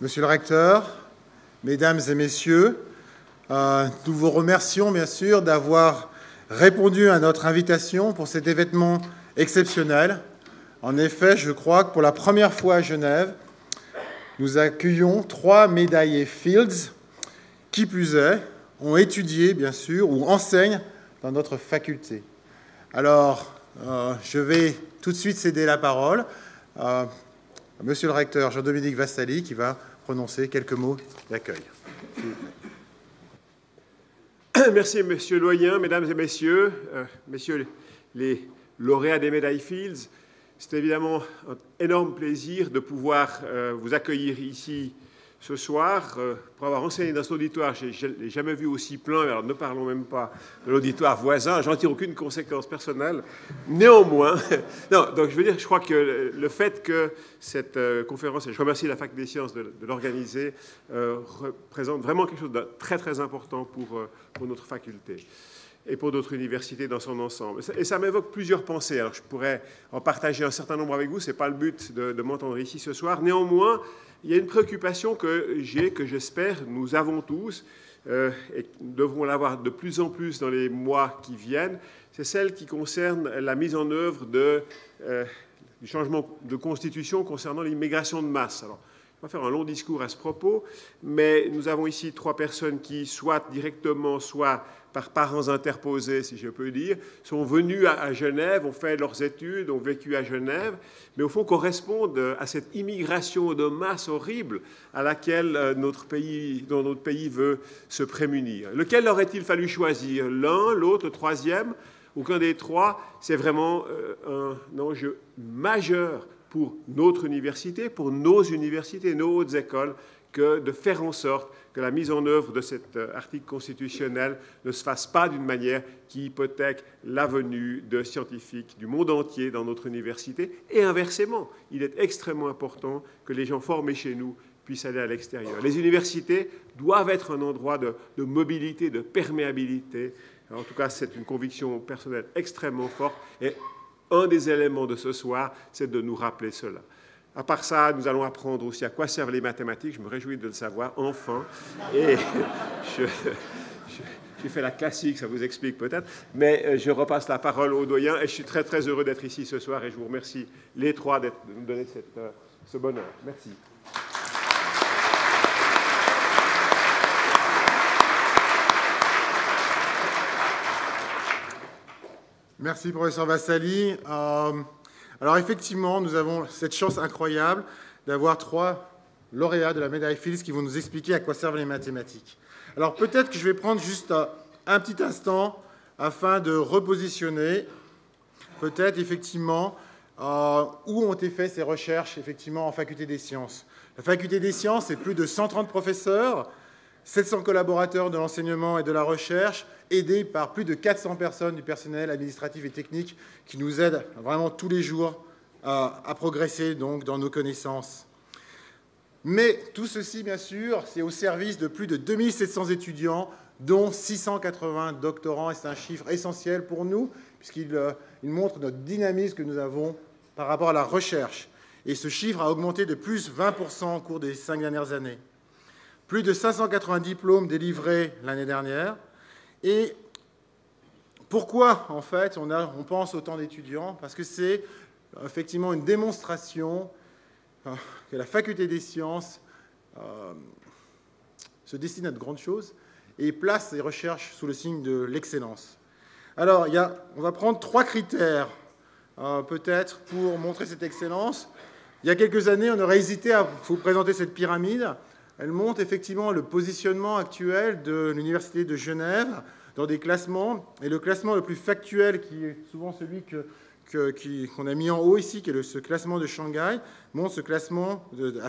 Monsieur le recteur, mesdames et messieurs, nous vous remercions bien sûr d'avoir répondu à notre invitation pour cet événement exceptionnel. En effet, je crois que pour la première fois à Genève, nous accueillons 3 médaillés Fields, qui plus est, ont étudié bien sûr ou enseignent dans notre faculté. Alors, je vais tout de suite céder la parole à Monsieur le recteur Jean-Dominique Vassali qui va prononcer quelques mots d'accueil. Merci, Monsieur le doyen, mesdames et messieurs, messieurs les lauréats des médailles Fields. C'est évidemment un énorme plaisir de pouvoir vous accueillir ici ce soir. Pour avoir enseigné dans cet auditoire, je n'ai jamais vu aussi plein, alors ne parlons même pas de l'auditoire voisin, j'en tire aucune conséquence personnelle. Néanmoins, non, donc je veux dire, je crois que le fait que cette conférence, et je remercie la Fac des sciences de l'organiser, représente vraiment quelque chose de très très important pour notre faculté et pour d'autres universités dans son ensemble. Et ça m'évoque plusieurs pensées. Alors je pourrais en partager un certain nombre avec vous, ce n'est pas le but de m'entendre ici ce soir. Néanmoins, il y a une préoccupation que j'ai, que j'espère nous avons tous, et nous devrons l'avoir de plus en plus dans les mois qui viennent, c'est celle qui concerne la mise en œuvre du changement de constitution concernant l'immigration de masse. Alors, on va faire un long discours à ce propos, mais nous avons ici 3 personnes qui, soit directement, soit par parents interposés, si je peux dire, sont venues à Genève, ont fait leurs études, ont vécu à Genève, mais au fond correspondent à cette immigration de masse horrible à laquelle dont notre pays veut se prémunir. Lequel aurait-il fallu choisir? L'un, l'autre, le troisième? Aucun des 3. C'est vraiment un enjeu majeur pour notre université, pour nos universités, nos hautes écoles, que de faire en sorte que la mise en œuvre de cet article constitutionnel ne se fasse pas d'une manière qui hypothèque la venue de scientifiques du monde entier dans notre université. Et inversement, il est extrêmement important que les gens formés chez nous puissent aller à l'extérieur. Les universités doivent être un endroit de mobilité, de perméabilité. Alors, en tout cas, c'est une conviction personnelle extrêmement forte. Et un des éléments de ce soir, c'est de nous rappeler cela. À part ça, nous allons apprendre aussi à quoi servent les mathématiques. Je me réjouis de le savoir, enfin. Et j'ai fait la classique, ça vous explique peut-être. Mais je repasse la parole au doyen. Et je suis très, très heureux d'être ici ce soir. Et je vous remercie les 3 de nous donner ce bonheur. Merci. Merci, professeur Vassali. Alors effectivement, nous avons cette chance incroyable d'avoir 3 lauréats de la médaille Fields qui vont nous expliquer à quoi servent les mathématiques. Alors peut-être que je vais prendre juste un petit instant afin de repositionner peut-être effectivement où ont été faites ces recherches effectivement en faculté des sciences. La faculté des sciences, c'est plus de 130 professeurs, 700 collaborateurs de l'enseignement et de la recherche, aidés par plus de 400 personnes du personnel administratif et technique qui nous aident vraiment tous les jours à progresser donc, dans nos connaissances. Mais tout ceci, bien sûr, c'est au service de plus de 2700 étudiants, dont 680 doctorants, et c'est un chiffre essentiel pour nous, puisqu'il montre notre dynamisme que nous avons par rapport à la recherche. Et ce chiffre a augmenté de plus 20% au cours des 5 dernières années. Plus de 580 diplômes délivrés l'année dernière. Et pourquoi, en fait, on pense autant d'étudiants? Parce que c'est effectivement une démonstration que la faculté des sciences se destine à de grandes choses et place ses recherches sous le signe de l'excellence. Alors, on va prendre 3 critères, peut-être, pour montrer cette excellence. Il y a quelques années, on aurait hésité à vous présenter cette pyramide. Elle montre effectivement le positionnement actuel de l'Université de Genève dans des classements. Et le classement le plus factuel, qui est souvent celui qu'on a mis en haut ici, qui est ce classement de Shanghai, montre ce classement de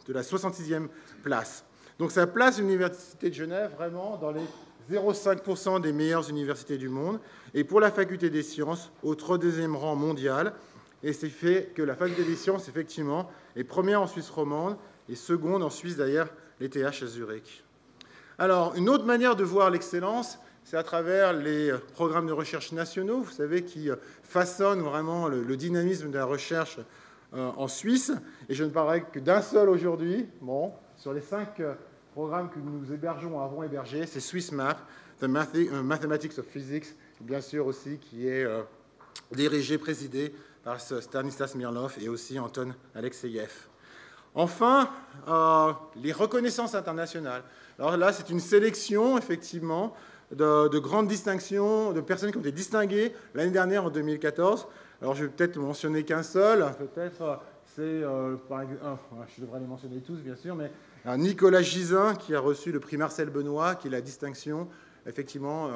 la 66e place. Donc ça place l'Université de Genève vraiment dans les 0,5% des meilleures universités du monde. Et pour la faculté des sciences, au 32e rang mondial. Et c'est fait que la faculté des sciences, effectivement, est première en Suisse romande et seconde en Suisse, d'ailleurs, l'ETH à Zurich. Alors, une autre manière de voir l'excellence, c'est à travers les programmes de recherche nationaux, vous savez, qui façonnent vraiment le dynamisme de la recherche en Suisse. Et je ne parlerai que d'un seul aujourd'hui, bon, sur les 5 programmes que nous hébergeons ou avons hébergés, c'est SwissMap, The Mathematics of Physics, bien sûr aussi, qui est dirigé, présidé par Stanislas Mirlov et aussi Anton Alexeyev. Enfin, les reconnaissances internationales. Alors là, c'est une sélection, effectivement, de grandes distinctions, de personnes qui ont été distinguées l'année dernière, en 2014. Alors, je vais peut-être mentionner qu'un seul. Peut-être, c'est, par exemple, je devrais les mentionner tous, bien sûr, mais Nicolas Gisin, qui a reçu le prix Marcel Benoît, qui est la distinction, effectivement,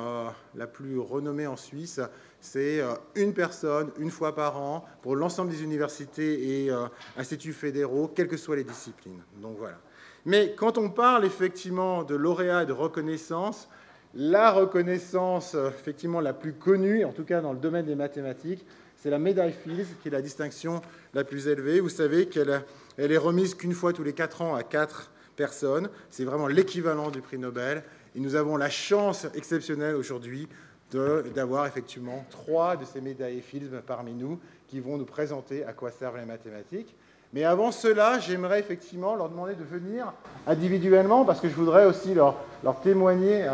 la plus renommée en Suisse. C'est une personne, une fois par an, pour l'ensemble des universités et instituts fédéraux, quelles que soient les disciplines. Donc voilà. Mais quand on parle effectivement de lauréats et de reconnaissance, la reconnaissance effectivement la plus connue, en tout cas dans le domaine des mathématiques, c'est la médaille Fields, qui est la distinction la plus élevée. Vous savez qu'elle est remise qu'une fois tous les 4 ans à 4 personnes. C'est vraiment l'équivalent du prix Nobel. Et nous avons la chance exceptionnelle aujourd'hui d'avoir effectivement 3 de ces médaillés Fields parmi nous qui vont nous présenter à quoi servent les mathématiques. Mais avant cela, j'aimerais effectivement leur demander de venir individuellement parce que je voudrais aussi leur témoigner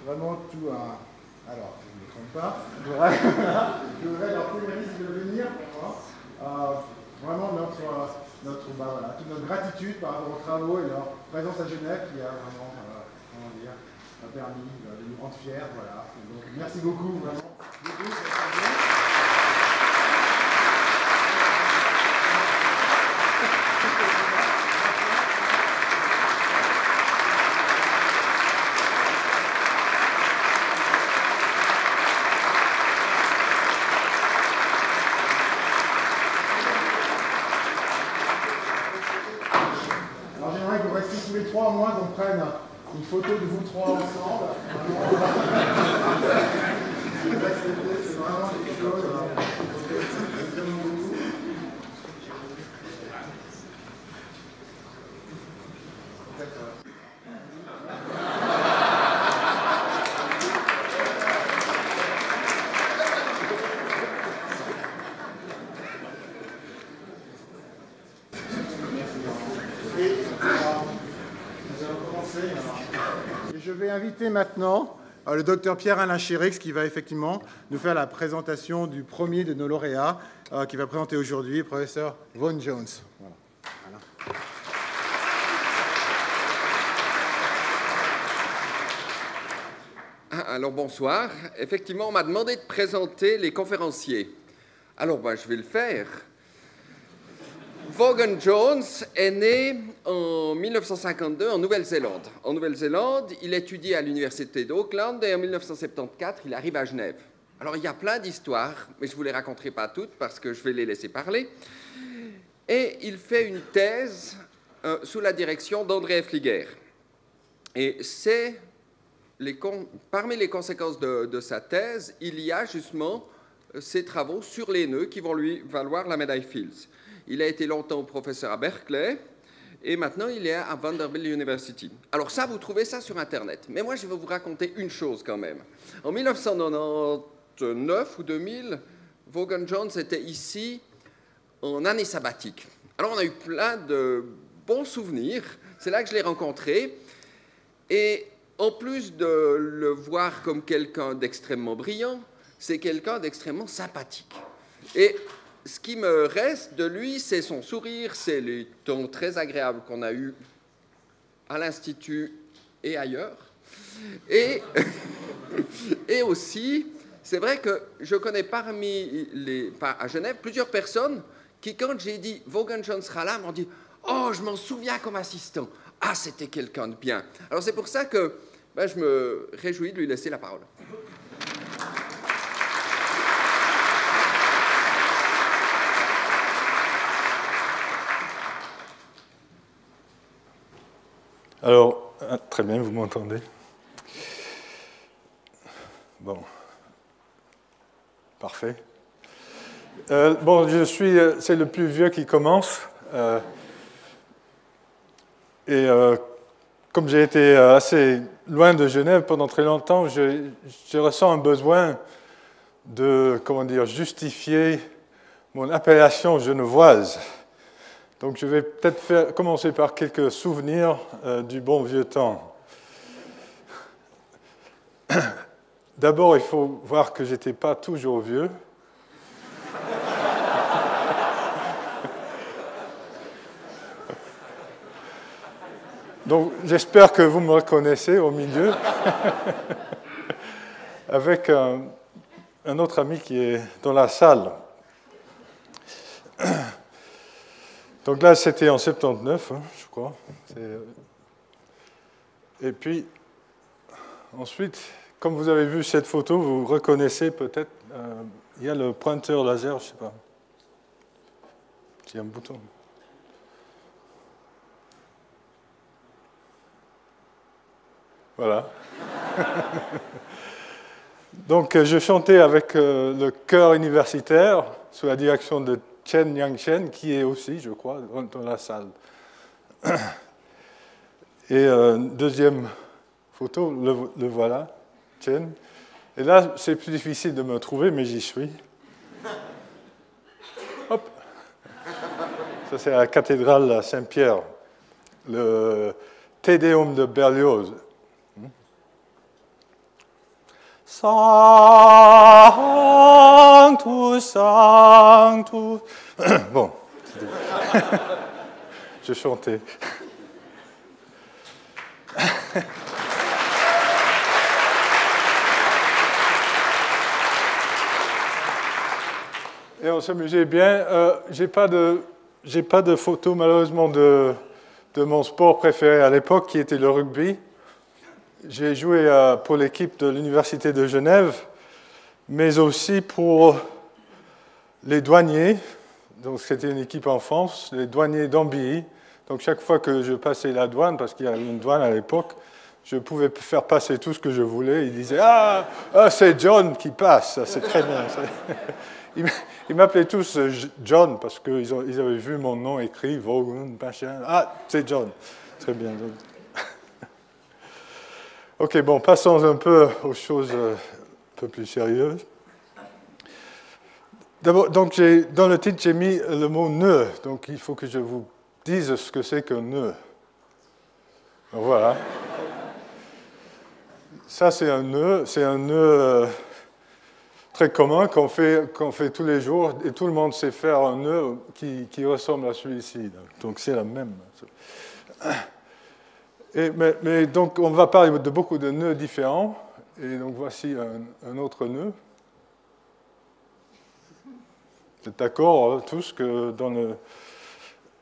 vraiment tout à... Alors, je ne me trompe pas. Je voudrais leur témoigner de venir. Vraiment toute notre gratitude par rapport aux travaux et leur présence à Genève qui a vraiment, permis de nous rendre fiers. Voilà. Donc, merci beaucoup, vraiment. Alors, j'aimerais que vous restiez tous les 3 au moins, qu'on prenne une photo de vous 3 ensemble. C'est vraiment quelque chose. Et je vais inviter maintenant le docteur Pierre-Alain Chérix qui va effectivement nous faire la présentation du premier de nos lauréats qui va présenter aujourd'hui, le professeur Vaughan Jones. Voilà. Alors bonsoir. Effectivement, on m'a demandé de présenter les conférenciers. Alors je vais le faire. Vaughan Jones est né en 1952 en Nouvelle-Zélande. En Nouvelle-Zélande, il étudie à l'université d'Auckland et en 1974, il arrive à Genève. Alors, il y a plein d'histoires, mais je ne vous les raconterai pas toutes parce que je vais les laisser parler. Et il fait une thèse sous la direction d'André Fliguer. Et parmi les conséquences de sa thèse, il y a justement ses travaux sur les nœuds qui vont lui valoir la médaille Fields. Il a été longtemps professeur à Berkeley et maintenant il est à Vanderbilt University. Alors ça, vous trouvez ça sur Internet. Mais moi, je vais vous raconter une chose quand même. En 1999 ou 2000, Vaughan Jones était ici en année sabbatique. Alors on a eu plein de bons souvenirs. C'est là que je l'ai rencontré. Et en plus de le voir comme quelqu'un d'extrêmement brillant, c'est quelqu'un d'extrêmement sympathique. Et ce qui me reste de lui, c'est son sourire, c'est les temps très agréables qu'on a eus à l'Institut et ailleurs. Et aussi, c'est vrai que je connais à Genève plusieurs personnes qui, quand j'ai dit « Vaughan Jones sera là », m'ont dit « Oh, je m'en souviens comme assistant. Ah, c'était quelqu'un de bien. » Alors c'est pour ça que je me réjouis de lui laisser la parole. Alors, très bien, vous m'entendez? Bon. Parfait. C'est le plus vieux qui commence. Comme j'ai été assez loin de Genève pendant très longtemps, je ressens un besoin de, justifier mon appellation genevoise. Donc je vais peut-être commencer par quelques souvenirs du bon vieux temps. D'abord, il faut voir que je n'étais pas toujours vieux. Donc j'espère que vous me reconnaissez au milieu, avec un autre ami qui est dans la salle. Donc là, c'était en 79, je crois. Et puis, ensuite, comme vous avez vu cette photo, vous reconnaissez peut-être, il y a le pointeur laser, je ne sais pas. Il y a un bouton. Voilà. Donc, je chantais avec le chœur universitaire sous la direction de Chen Yang-chen, qui est aussi, je crois, dans la salle. Et deuxième photo, le voilà, Chen. Et là, c'est plus difficile de me trouver, mais j'y suis. Hop. Ça, c'est à la cathédrale à Saint-Pierre, le Te Deum de Berlioz. Sanctus, Sanctus. Bon, je chantais. Et on s'amusait bien. J'ai pas de photo malheureusement de mon sport préféré à l'époque, qui était le rugby. J'ai joué pour l'équipe de l'Université de Genève, mais aussi pour les douaniers. Donc, c'était une équipe en France, les douaniers d'Ambilly. Donc, chaque fois que je passais la douane, parce qu'il y avait une douane à l'époque, je pouvais faire passer tout ce que je voulais. Ils disaient « Ah, c'est John qui passe, c'est très bien. » Ils m'appelaient tous John, parce qu'ils avaient vu mon nom écrit, Vaughan, machin. « Ah, c'est John. » Très bien. Ok, bon, passons un peu aux choses un peu plus sérieuses. D'abord, donc dans le titre, j'ai mis le mot nœud. Donc, il faut que je vous dise ce que c'est qu'un nœud. Donc, voilà. Ça, c'est un nœud. C'est un nœud très commun qu'on fait tous les jours. Et tout le monde sait faire un nœud qui ressemble à celui-ci. Donc, c'est la même. Mais donc, on va parler de beaucoup de nœuds différents. Et donc, voici un autre nœud. Vous êtes d'accord, tous, que dans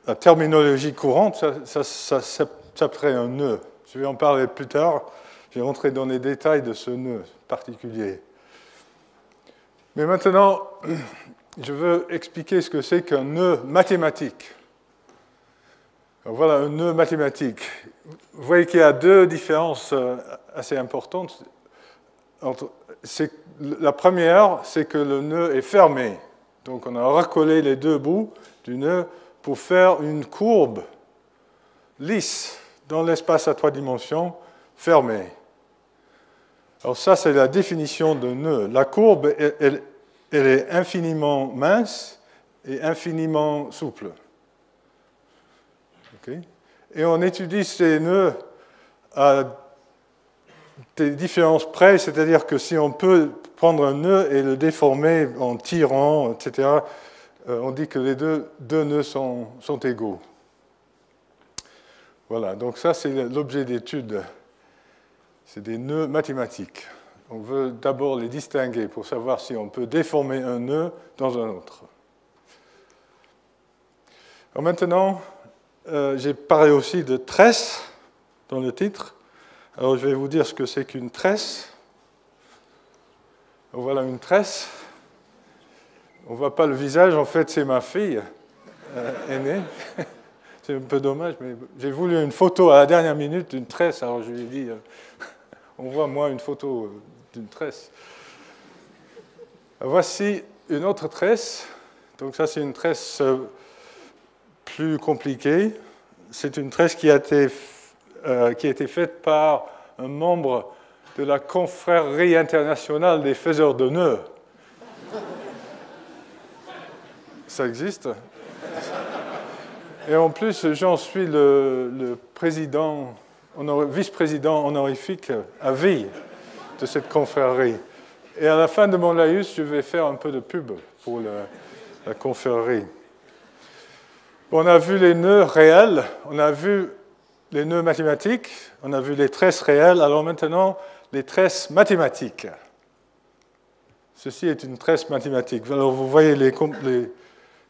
la terminologie courante, ça s'appellerait un nœud. Je vais en parler plus tard. Je vais rentrer dans les détails de ce nœud particulier. Mais maintenant, je veux expliquer ce que c'est qu'un nœud mathématique. Alors voilà, un nœud mathématique. Vous voyez qu'il y a deux différences assez importantes. La première, c'est que le nœud est fermé. Donc on a recollé les deux bouts du nœud pour faire une courbe lisse dans l'espace à 3 dimensions fermée. Alors ça, c'est la définition de nœud. La courbe, elle est infiniment mince et infiniment souple. Okay. Et on étudie ces nœuds à des différences près, c'est-à-dire que si on peut prendre un nœud et le déformer en tirant, etc., on dit que les deux nœuds sont égaux. Voilà, donc ça c'est l'objet d'étude. C'est des nœuds mathématiques. On veut d'abord les distinguer pour savoir si on peut déformer un nœud dans un autre. Alors maintenant, j'ai parlé aussi de tresse dans le titre. Alors je vais vous dire ce que c'est qu'une tresse. Voilà une tresse. On ne voit pas le visage, en fait c'est ma fille aînée. C'est un peu dommage, mais j'ai voulu une photo à la dernière minute d'une tresse, alors je lui ai dit, on voit moi une photo d'une tresse. Voici une autre tresse. Donc ça c'est une tresse plus compliquée. C'est une tresse qui a été faite par un membre de la confrérie internationale des faiseurs de nœuds. Ça existe. Et en plus, j'en suis le président, vice-président honorifique à vie de cette confrérie. Et à la fin de mon laïus, je vais faire un peu de pub pour la confrérie. On a vu les nœuds réels, on a vu les nœuds mathématiques, on a vu les tresses réelles, alors maintenant, les tresses mathématiques. Ceci est une tresse mathématique. Alors, vous voyez les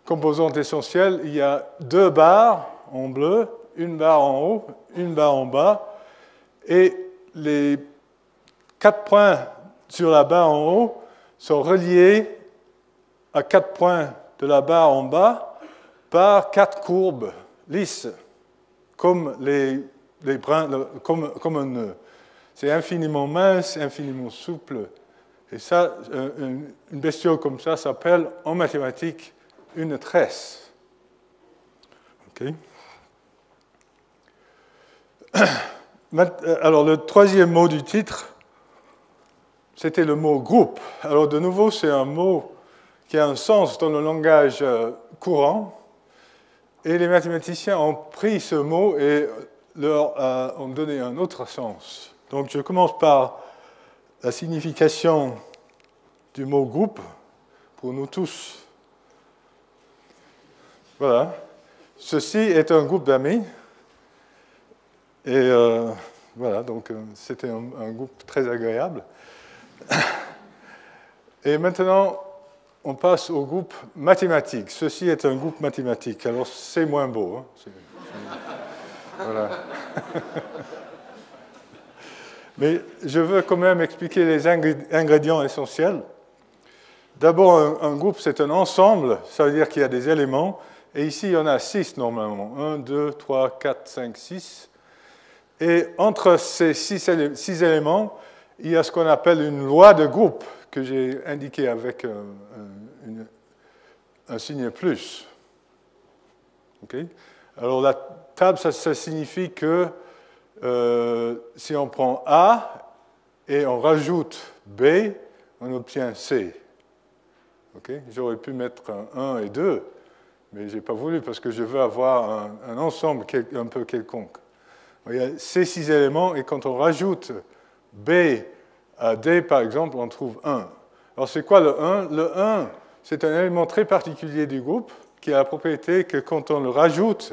composantes essentielles. Il y a 2 barres en bleu, une barre en haut, une barre en bas, et les 4 points sur la barre en haut sont reliés à 4 points de la barre en bas par 4 courbes lisses, comme comme un nœud. C'est infiniment mince, infiniment souple. Et ça, une bestiole comme ça s'appelle en mathématiques une tresse. Okay. Alors, le 3e mot du titre, c'était le mot groupe. Alors, de nouveau, c'est un mot qui a un sens dans le langage courant. Et les mathématiciens ont pris ce mot et leur ont donné un autre sens. Donc, je commence par la signification du mot groupe pour nous tous. Voilà. Ceci est un groupe d'amis. Et voilà, donc c'était un groupe très agréable. Et maintenant, on passe au groupe mathématique. Ceci est un groupe mathématique. Alors, c'est moins beau. Hein. Voilà. Mais je veux quand même expliquer les ingrédients essentiels. D'abord, un groupe, c'est un ensemble. Ça veut dire qu'il y a des éléments. Et ici, il y en a 6 normalement. 1, 2, 3, 4, 5, 6. Et entre ces 6 éléments, il y a ce qu'on appelle une loi de groupe, que j'ai indiqué avec un signe plus. Okay? Alors la table, ça signifie que si on prend A et on rajoute B, on obtient C. Okay? J'aurais pu mettre un 1 et 2, mais je n'ai pas voulu parce que je veux avoir un ensemble un peu quelconque. Il y a ces 6 éléments et quand on rajoute B à D, par exemple, on trouve 1. Alors, c'est quoi le 1 ? Le 1, c'est un élément très particulier du groupe qui a la propriété que quand on le rajoute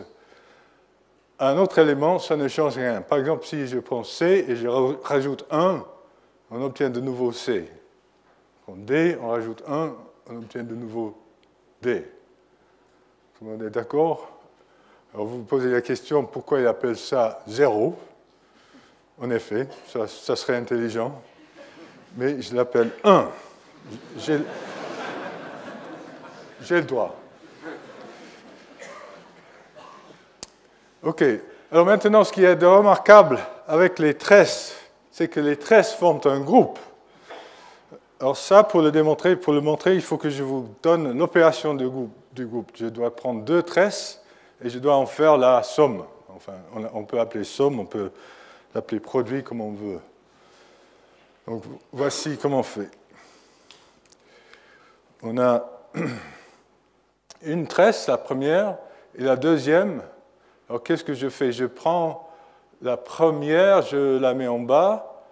à un autre élément, ça ne change rien. Par exemple, si je prends C et je rajoute 1, on obtient de nouveau C. On prend D, on rajoute 1, on obtient de nouveau D. Tout le monde est d'accord ? Alors, vous vous posez la question, pourquoi il appelle ça 0 ? En effet, ça serait intelligent. Mais je l'appelle 1. J'ai le droit. OK. Alors maintenant, ce qui est de remarquable avec les tresses, c'est que les tresses forment un groupe. Alors ça, pour le montrer, il faut que je vous donne l'opération du groupe. Je dois prendre 2 tresses et je dois en faire la somme. Enfin, on peut appeler somme, on peut l'appeler produit comme on veut. Donc, voici comment on fait. On a une tresse, la première, et la deuxième. Alors, qu'est-ce que je fais ? Je prends la première, je la mets en bas.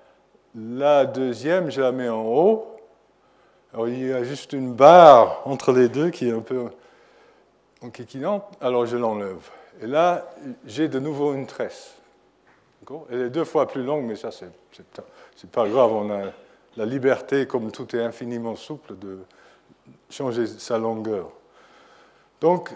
La deuxième, je la mets en haut. Alors, il y a juste une barre entre les deux qui est un peu enquiquinante. Alors, je l'enlève. Et là, j'ai de nouveau une tresse. Elle est 2 fois plus longue, mais ça, c'est pas grave. On a la liberté, comme tout est infiniment souple, de changer sa longueur. Donc,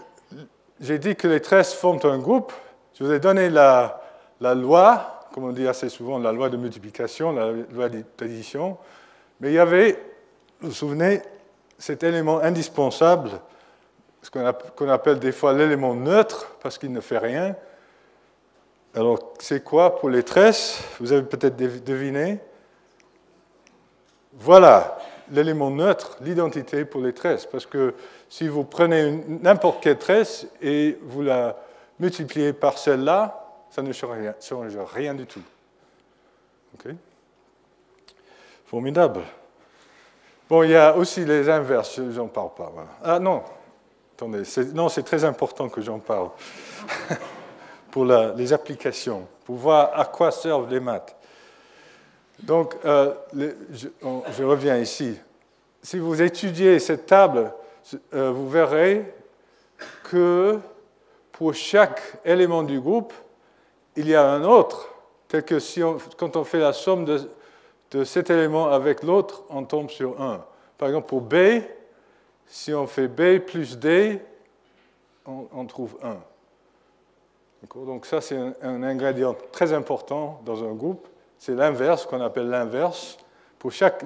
j'ai dit que les tresses forment un groupe. Je vous ai donné la loi, comme on dit assez souvent, la loi de multiplication, la loi d'addition. Mais il y avait, vous vous souvenez, cet élément indispensable, ce qu'on appelle des fois l'élément neutre, parce qu'il ne fait rien. Alors, c'est quoi pour les tresses ? Vous avez peut-être deviné. Voilà l'élément neutre, l'identité pour les tresses. Parce que si vous prenez n'importe quelle tresse et vous la multipliez par celle-là, ça ne change rien du tout. OK ? Formidable. Bon, il y a aussi les inverses, je n'en parle pas. Voilà. Ah non, attendez, non, c'est très important que j'en parle pour les applications, pour voir à quoi servent les maths. Donc, je reviens ici. Si vous étudiez cette table, vous verrez que pour chaque élément du groupe, il y a un autre, tel que quand on fait la somme de cet élément avec l'autre, on tombe sur 1. Par exemple, pour B, si on fait B plus D, on trouve 1. Donc ça, c'est un ingrédient très important dans un groupe. C'est l'inverse, qu'on appelle l'inverse.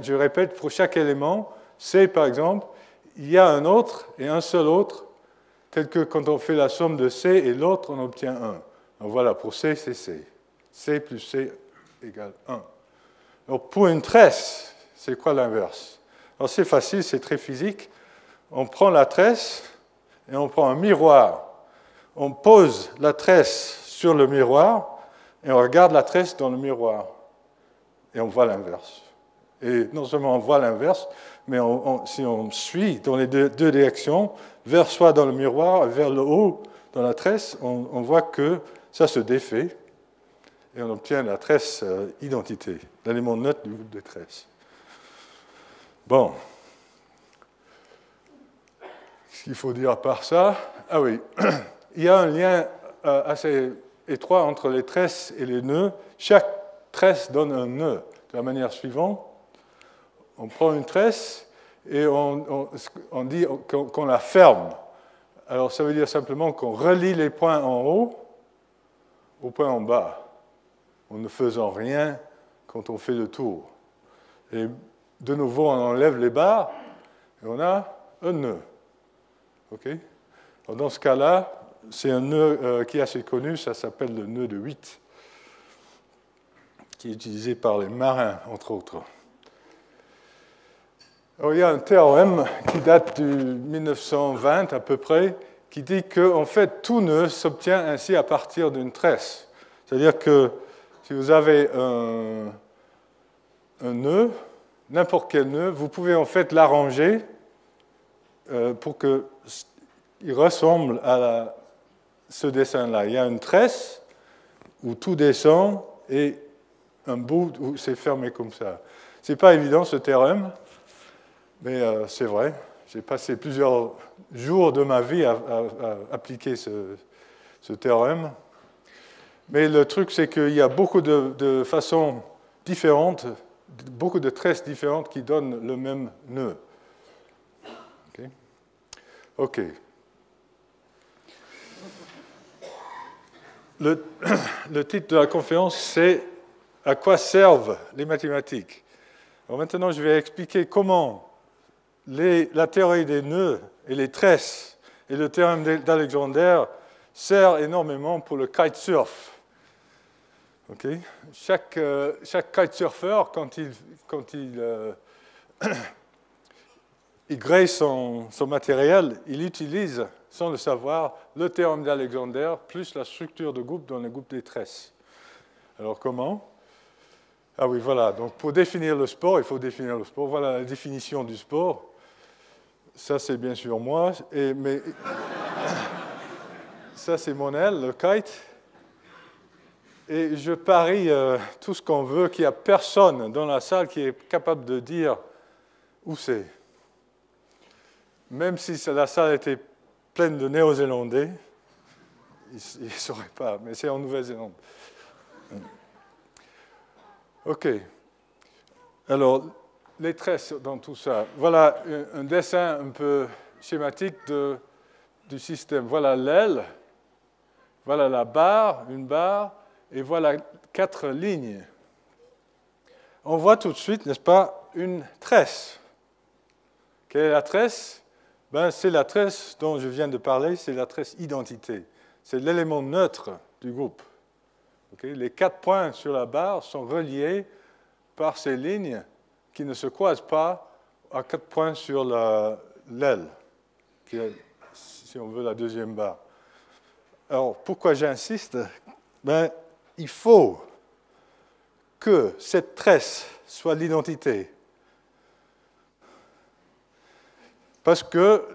Je répète, pour chaque élément, C par exemple, il y a un autre et un seul autre, tel que quand on fait la somme de C et l'autre, on obtient 1. Donc voilà, pour C, c'est C. C plus C égale 1. Alors pour une tresse, c'est quoi l'inverse? Alors c'est facile, c'est très physique. On prend la tresse et on prend un miroir. On pose la tresse sur le miroir et on regarde la tresse dans le miroir. Et on voit l'inverse. Et non seulement on voit l'inverse, mais si on suit dans les deux directions, vers soi dans le miroir, vers le haut dans la tresse, on voit que ça se défait et on obtient la tresse identité, l'élément neutre du groupe de tresse. Bon. Ce qu'il faut dire à part ça, ah oui, il y a un lien assez étroit entre les tresses et les nœuds. Chaque tresse donne un nœud de la manière suivante. On prend une tresse et on dit qu'on la ferme. Alors ça veut dire simplement qu'on relie les points en haut aux points en bas, en ne faisant rien quand on fait le tour. Et de nouveau, on enlève les barres et on a un nœud. Okay? Alors dans ce cas-là, c'est un nœud qui est assez connu, ça s'appelle le nœud de 8, qui est utilisé par les marins, entre autres. Alors, il y a un théorème qui date de 1920 à peu près, qui dit qu'en fait, tout nœud s'obtient ainsi à partir d'une tresse. C'est-à-dire que si vous avez un nœud, n'importe quel nœud, vous pouvez en fait l'arranger pour qu'il ressemble à ce dessin-là. Il y a une tresse où tout descend et un bout où c'est fermé comme ça. Ce n'est pas évident ce théorème, mais c'est vrai. J'ai passé plusieurs jours de ma vie à appliquer ce théorème. Mais le truc, c'est qu'il y a beaucoup de façons différentes, beaucoup de tresses différentes qui donnent le même nœud. OK. Le titre de la conférence, c'est « À quoi servent les mathématiques ?» Alors maintenant, je vais expliquer comment la théorie des nœuds et les tresses et le théorème d'Alexander sert énormément pour le kitesurf. Okay. Chaque kitesurfer, quand il graisse son matériel, il utilise, sans le savoir, le théorème d'Alexander plus la structure de groupe dans le groupe des tresses. Alors comment? Ah oui, voilà. Donc pour définir le sport, il faut définir le sport. Voilà la définition du sport. Ça, c'est bien sûr moi. Mais ça, c'est mon aile, le kite. Et je parie tout ce qu'on veut qu'il n'y a personne dans la salle qui est capable de dire où c'est. Même si la salle était pleine de Néo-Zélandais, ils ne sauraient pas, mais c'est en Nouvelle-Zélande. OK. Alors, les tresses dans tout ça. Voilà un dessin un peu schématique du système. Voilà l'aile, voilà la barre, une barre, et voilà 4 lignes. On voit tout de suite, n'est-ce pas, une tresse. Quelle est la tresse? C'est la tresse dont je viens de parler, c'est la tresse identité. C'est l'élément neutre du groupe. Okay? Les 4 points sur la barre sont reliés par ces lignes qui ne se croisent pas à 4 points sur l'aile, qui est, si on veut, la deuxième barre. Alors, pourquoi j'insiste? Il faut que cette tresse soit l'identité. Parce que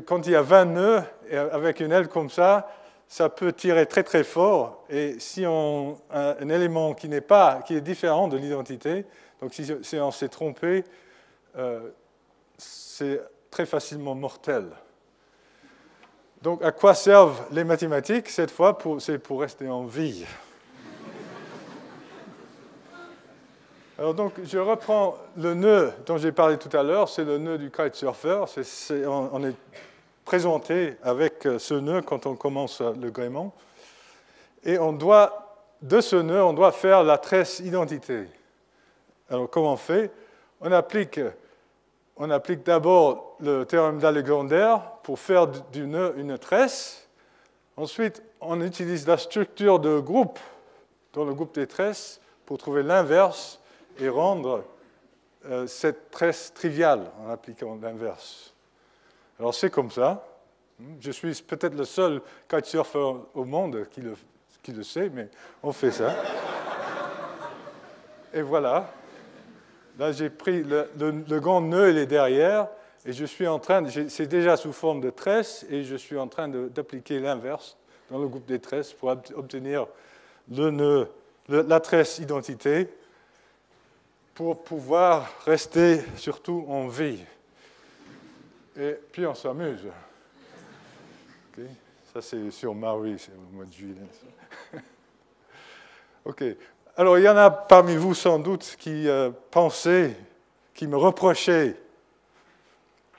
quand il y a 20 nœuds, avec une aile comme ça peut tirer très très fort. Et si on a un élément qui est différent de l'identité, donc si on s'est trompé, c'est très facilement mortel. Donc à quoi servent les mathématiques? Cette fois, c'est pour rester en vie. Alors donc, je reprends le nœud dont j'ai parlé tout à l'heure, c'est le nœud du kitesurfer. On est présenté avec ce nœud quand on commence le gréement. Et de ce nœud, on doit faire la tresse identité. Alors comment on fait? On applique d'abord le théorème d'Alexander pour faire du nœud une tresse. Ensuite, on utilise la structure de groupe dans le groupe des tresses pour trouver l'inverse et rendre cette tresse triviale en appliquant l'inverse. Alors c'est comme ça. Je suis peut-être le seul kitesurfer au monde qui le sait, mais on fait ça. Et voilà. Là, j'ai pris le grand nœud, il est derrière, et je suis en train, c'est déjà sous forme de tresse, et je suis en train d'appliquer l'inverse dans le groupe des tresses pour obtenir le nœud, la tresse identité, pour pouvoir rester surtout en vie. Et puis on s'amuse. Okay. Ça, c'est sur Maui, c'est au mois de juillet. OK. Alors, il y en a parmi vous sans doute qui pensaient, qui me reprochaient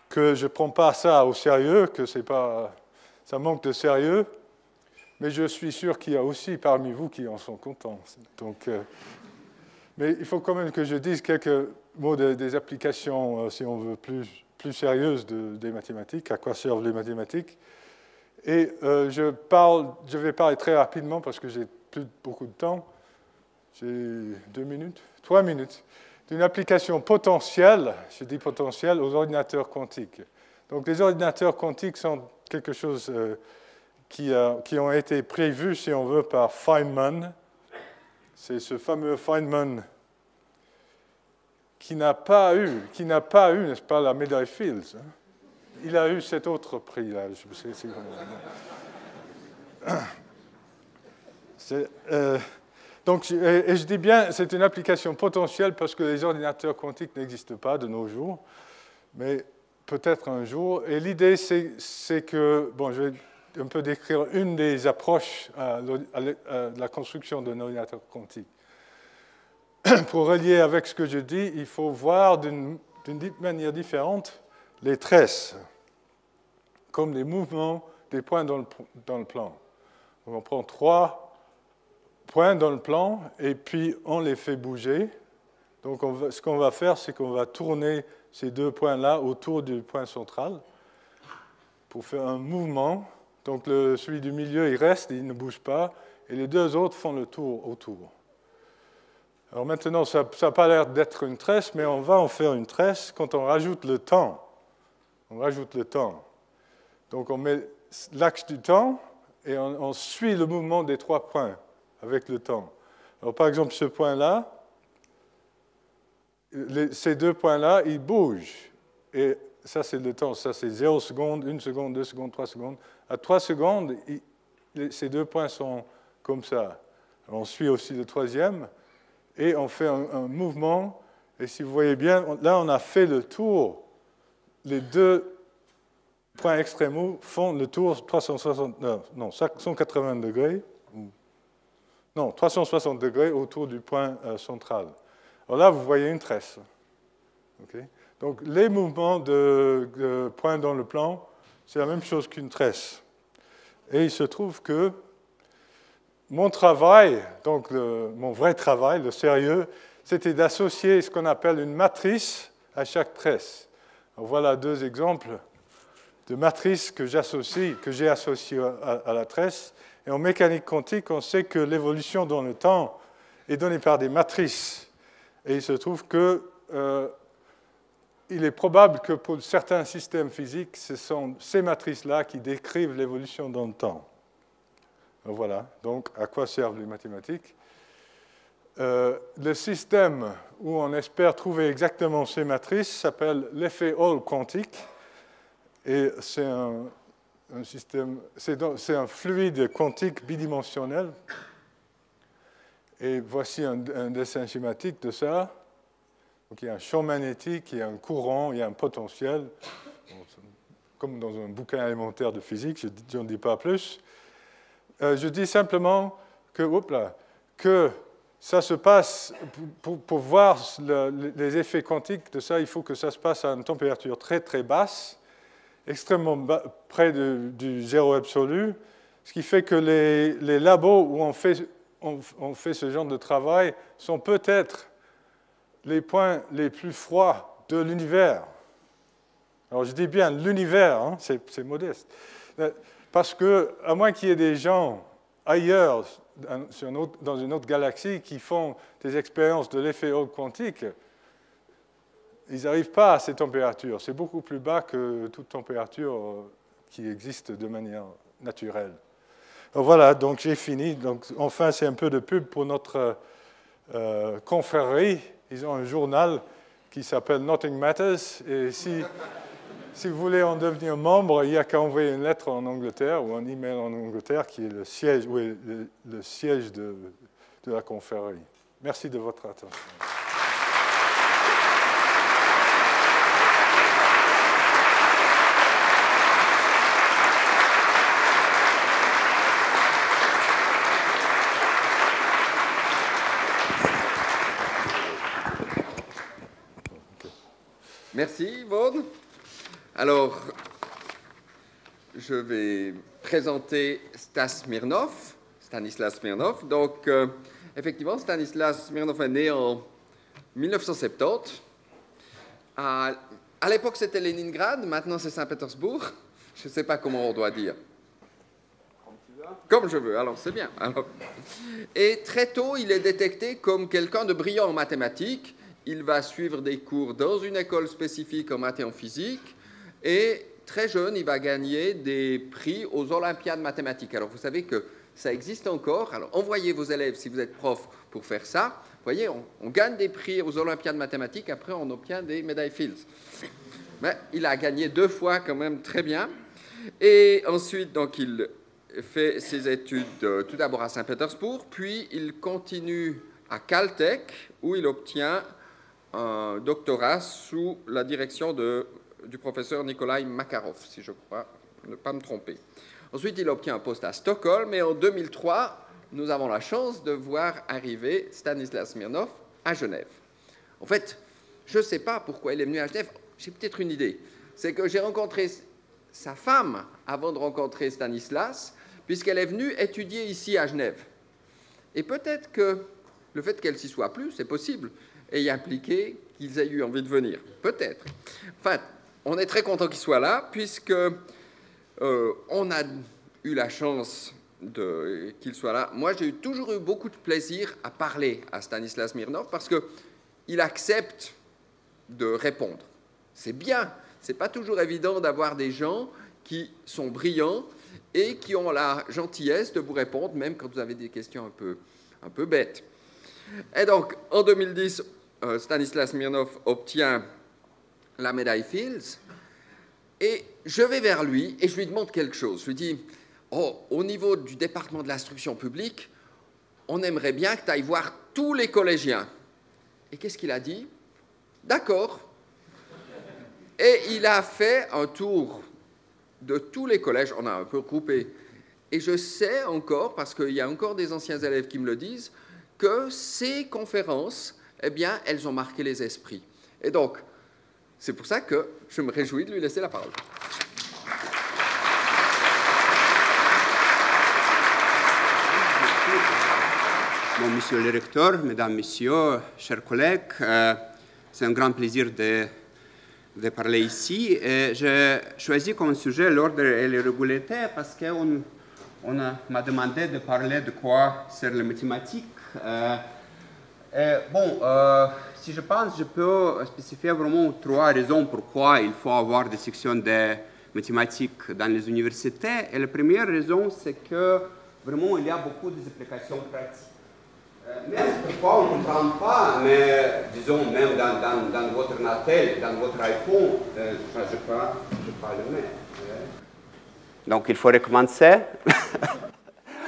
que je ne prends pas ça au sérieux, que ça manque de sérieux. Mais je suis sûr qu'il y a aussi parmi vous qui en sont contents. Donc, mais il faut quand même que je dise quelques mots des applications, si on veut, plus sérieuses des mathématiques, à quoi servent les mathématiques. Et je vais parler très rapidement parce que j'ai plus beaucoup de temps. J'ai 3 minutes, d'une application potentielle, je dis potentielle, aux ordinateurs quantiques. Donc les ordinateurs quantiques sont quelque chose qui ont été prévus, si on veut, par Feynman. C'est ce fameux Feynman qui n'a pas eu, n'est-ce pas, la médaille Fields. Hein. Il a eu cet autre prix, là. Je sais comment... Donc, et je dis bien, c'est une application potentielle parce que les ordinateurs quantiques n'existent pas de nos jours, mais peut-être un jour. Et l'idée, c'est que, bon, je vais un peu décrire une des approches à la construction d'un ordinateur quantique. Pour relier avec ce que je dis, il faut voir d'une manière différente les tresses, comme les mouvements des points dans le plan. Donc, on prend 3 points dans le plan, et puis on les fait bouger. Donc ce qu'on va faire, c'est qu'on va tourner ces 2 points-là autour du point central pour faire un mouvement. Donc celui du milieu, il reste, il ne bouge pas, et les 2 autres font le tour autour. Alors maintenant, ça n'a pas l'air d'être une tresse, mais on va en faire une tresse quand on rajoute le temps. On rajoute le temps. Donc on met l'axe du temps, et on suit le mouvement des 3 points avec le temps. Alors, par exemple, ce point-là, ces 2 points-là, ils bougent. Et ça, c'est le temps. Ça, c'est 0 secondes, 1 seconde, 2 secondes, 3 secondes. À 3 secondes, ces 2 points sont comme ça. Alors, on suit aussi le 3e, et on fait un mouvement. Et si vous voyez bien, là, on a fait le tour. Les 2 points extrémaux font le tour 180 degrés. Non, 360 degrés autour du point central. Alors là, vous voyez une tresse. Okay. Donc, les mouvements de points dans le plan, c'est la même chose qu'une tresse. Et il se trouve que mon travail, donc mon vrai travail, le sérieux, c'était d'associer ce qu'on appelle une matrice à chaque tresse. Alors, voilà 2 exemples de matrices que j'ai associées à la tresse. Et en mécanique quantique, on sait que l'évolution dans le temps est donnée par des matrices. Et il se trouve qu'il est probable que pour certains systèmes physiques, ce sont ces matrices-là qui décrivent l'évolution dans le temps. Voilà, donc à quoi servent les mathématiques? Le système où on espère trouver exactement ces matrices s'appelle l'effet Hall quantique. Et c'est un système, c'est un fluide quantique bidimensionnel. Et voici un dessin schématique de ça. Donc, il y a un champ magnétique, il y a un courant, il y a un potentiel, comme dans un bouquin élémentaire de physique, je n'en dis pas plus. Je dis simplement que ça se passe, pour voir les effets quantiques de ça, il faut que ça se passe à une température très très basse, extrêmement près du zéro absolu, ce qui fait que les labos où on fait ce genre de travail sont peut-être les points les plus froids de l'univers. Alors je dis bien l'univers, hein, c'est modeste. Parce que, à moins qu'il y ait des gens ailleurs, dans une autre galaxie, qui font des expériences de l'effet Hawking quantique, ils n'arrivent pas à ces températures. C'est beaucoup plus bas que toute température qui existe de manière naturelle. Alors voilà, donc j'ai fini. Donc, enfin, c'est un peu de pub pour notre confrérie. Ils ont un journal qui s'appelle Nothing Matters. Et si vous voulez en devenir membre, il n'y a qu'à envoyer une lettre en Angleterre ou un email en Angleterre qui est le siège, le siège de la confrérie. Merci de votre attention. Merci, Vaughan. Alors, je vais présenter Stanislas Smirnov. Donc, effectivement, Stanislas Smirnov est né en 1970. À l'époque, c'était Leningrad, maintenant c'est Saint-Pétersbourg. Je ne sais pas comment on doit dire. Comme je veux, alors c'est bien. Alors, et très tôt, il est détecté comme quelqu'un de brillant en mathématiques. Il va suivre des cours dans une école spécifique en maths et en physique. Et très jeune, il va gagner des prix aux Olympiades mathématiques. Alors, vous savez que ça existe encore. Alors, envoyez vos élèves, si vous êtes prof, pour faire ça. Vous voyez, on gagne des prix aux Olympiades mathématiques. Après, on obtient des médailles Fields. Mais il a gagné 2 fois quand même très bien. Et ensuite, donc, il fait ses études tout d'abord à Saint-Pétersbourg, puis il continue à Caltech, où il obtient un doctorat sous la direction du professeur Nikolai Makarov, si je crois ne pas me tromper. Ensuite, il obtient un poste à Stockholm, et en 2003, nous avons la chance de voir arriver Stanislas Smirnov à Genève. En fait, je ne sais pas pourquoi il est venu à Genève, j'ai peut-être une idée. C'est que j'ai rencontré sa femme avant de rencontrer Stanislas, puisqu'elle est venue étudier ici à Genève. Et peut-être que le fait qu'elle s'y soit plus, c'est possible, ait impliqué qu'ils aient eu envie de venir. Peut-être. Enfin, on est très content qu'il soit là, puisque on a eu la chance qu'il soit là. Moi, j'ai toujours eu beaucoup de plaisir à parler à Stanislas Smirnov, parce qu'il accepte de répondre. C'est bien. Ce n'est pas toujours évident d'avoir des gens qui sont brillants et qui ont la gentillesse de vous répondre, même quand vous avez des questions un peu bêtes. Et donc, en 2010, Stanislas Smirnov obtient la médaille Fields, et je vais vers lui et je lui demande quelque chose. Je lui dis, au niveau du département de l'instruction publique, on aimerait bien que tu ailles voir tous les collégiens. Et qu'est-ce qu'il a dit? D'accord. Et il a fait un tour de tous les collèges, on a un peu groupé. Et je sais encore, parce qu'il y a encore des anciens élèves qui me le disent, que ces conférences, eh bien, elles ont marqué les esprits. Et donc, c'est pour ça que je me réjouis de lui laisser la parole. Bon, monsieur le recteur, mesdames, messieurs, chers collègues, c'est un grand plaisir de parler ici. J'ai choisi comme sujet l'ordre et l'irrégularité parce qu'on m'a demandé de parler de quoi sur les mathématiques. Si je pense, je peux spécifier vraiment 3 raisons pourquoi il faut avoir des sections de mathématiques dans les universités. Et la première raison, c'est que vraiment il y a beaucoup d'applications pratiques. Même parfois, on ne comprend pas, mais disons, même dans votre Natel, dans votre iPhone, je parle même. Donc, il faut recommencer.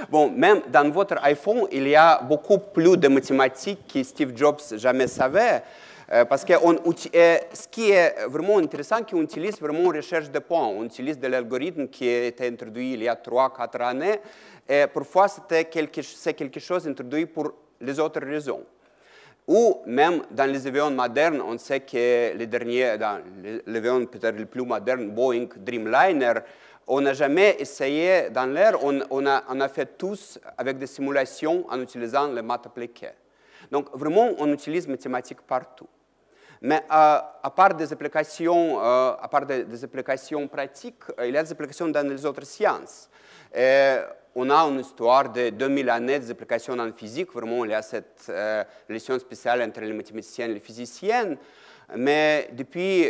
Bon, même dans votre iPhone, il y a beaucoup plus de mathématiques que Steve Jobs jamais savait. Parce que ce qui est vraiment intéressant, c'est qu'on utilise vraiment recherche de points. On utilise de l'algorithme qui a été introduit il y a 3-4 années. Et parfois, c'est quelque chose introduit pour les autres raisons. Ou même dans les avions modernes, on sait que les derniers, dans l'avion peut-être le plus moderne, Boeing Dreamliner, on n'a jamais essayé dans l'air, on a fait tous avec des simulations en utilisant les maths appliquées. Donc vraiment, on utilise mathématiques partout. Mais à part des applications, des applications pratiques, il y a des applications dans les autres sciences. Et on a une histoire de 2000 années des applications en physique. Vraiment, il y a cette relation spéciale entre les mathématiciens et les physiciens. Mais depuis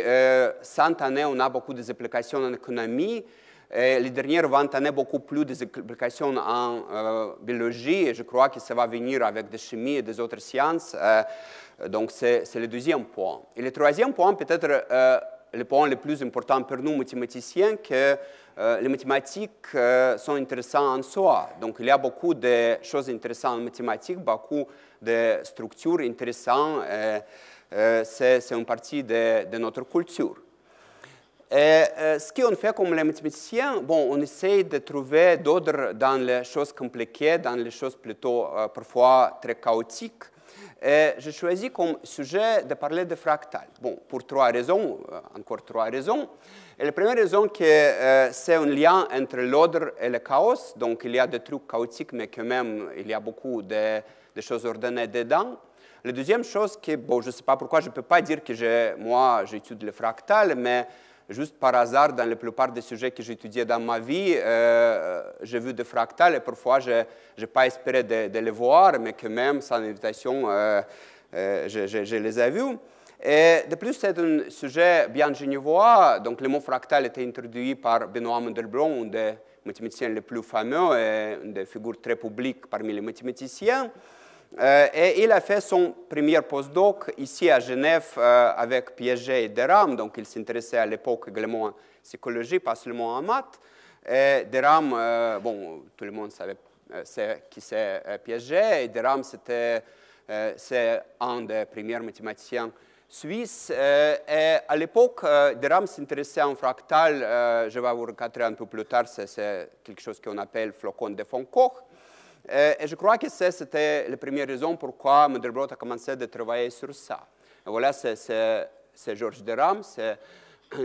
100 années, on a beaucoup d'applications en économie. Et les dernières 20 années, beaucoup plus d'applications en biologie. Et je crois que ça va venir avec des chimies et des autres sciences. Donc, c'est le deuxième point. Et le troisième point, peut-être le point le plus important pour nous, mathématiciens, que les mathématiques sont intéressantes en soi. Donc, il y a beaucoup de choses intéressantes en mathématiques, beaucoup de structures intéressantes. C'est une partie de notre culture. Et ce qu'on fait comme les mathématiciens, bon, on essaie de trouver d'ordre dans les choses compliquées, dans les choses plutôt parfois très chaotiques. Et j'ai choisi comme sujet de parler de fractales. Bon, pour 3 raisons, encore 3 raisons. Et la première raison, c'est un lien entre l'ordre et le chaos. Donc, il y a des trucs chaotiques, mais quand même, il y a beaucoup de choses ordonnées dedans. La deuxième chose, bon, je ne sais pas pourquoi, je ne peux pas dire que moi, j'étudie le fractal, mais juste par hasard, dans la plupart des sujets que j'ai étudiés dans ma vie, j'ai vu des fractales et parfois, je n'ai pas espéré de les voir, mais quand même, sans invitation, je les ai vus. Et de plus, c'est un sujet bien genevois. Donc, le mot fractal était introduit par Benoît Mandelbrot, un des mathématiciens les plus fameux et une des figures très publiques parmi les mathématiciens. Et il a fait son premier postdoc ici à Genève avec Piaget et de Rham. Donc, il s'intéressait à l'époque également en psychologie, pas seulement en maths. Et de Rham, bon, tout le monde savait qui c'est Piaget. Et de Rham, c'est un des premiers mathématiciens suisses. Et à l'époque, de Rham s'intéressait à un fractal. Je vais vous recadrer un peu plus tard. C'est quelque chose qu'on appelle flocon de von Koch. Et je crois que c'était la première raison pourquoi Mandelbrot a commencé à travailler sur ça. Et voilà, c'est Georges de Rham, c'est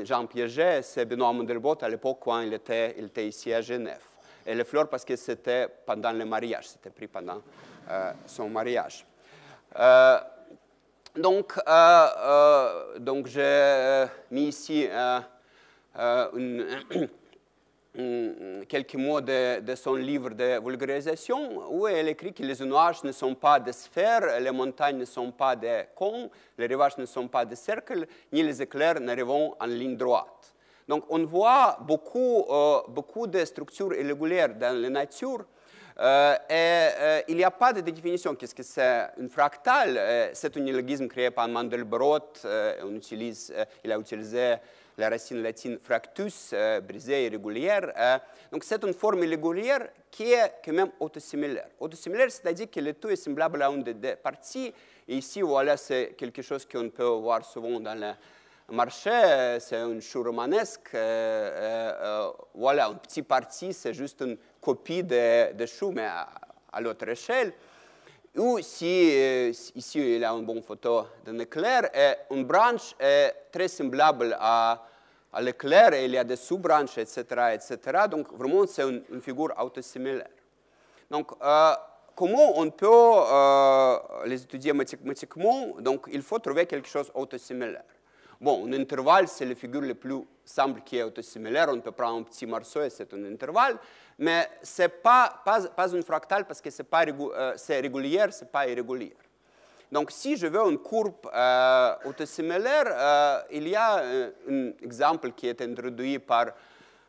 Jean Piaget, c'est Benoît Mandelbrot à l'époque quand il était ici à Genève. Et les fleurs parce que c'était pendant le mariage, c'était pris pendant son mariage. Donc j'ai mis ici quelques mots de son livre de vulgarisation, où elle écrit que les nuages ne sont pas des sphères, les montagnes ne sont pas des cônes, les rivages ne sont pas des cercles, ni les éclairs n'arrivent en ligne droite. Donc, on voit beaucoup de structures irrégulières dans la nature, et il n'y a pas de définition. Qu'est-ce que c'est une fractale? C'est un néologisme créé par Mandelbrot. Il a utilisé la racine latine fractus, brisée, irrégulière. Donc, c'est une forme irrégulière qui est quand même autosimilaire. Autosimilaire, c'est-à-dire que le tout est semblable à une des parties. Et ici, voilà, c'est quelque chose qu'on peut voir souvent dans le marché. C'est une choux romanesque. Voilà, une petite partie, c'est juste une copie de choux, mais à l'autre échelle. Ou si ici, il y a une bonne photo d'un éclair, et une branche est très semblable à l'éclair, et il y a des sous-branches, etc., etc. Donc, vraiment, c'est une figure autosimilaire. Donc, comment on peut les étudier mathématiquement? Donc, il faut trouver quelque chose d'autosimilaire. Bon, un intervalle, c'est la figure la plus simple qui est autosimilaire. On peut prendre un petit morceau et c'est un intervalle. Mais ce n'est pas une fractale parce que c'est régulier, ce n'est pas irrégulier. Donc, si je veux une courbe autosimilaire, il y a un exemple qui est introduit par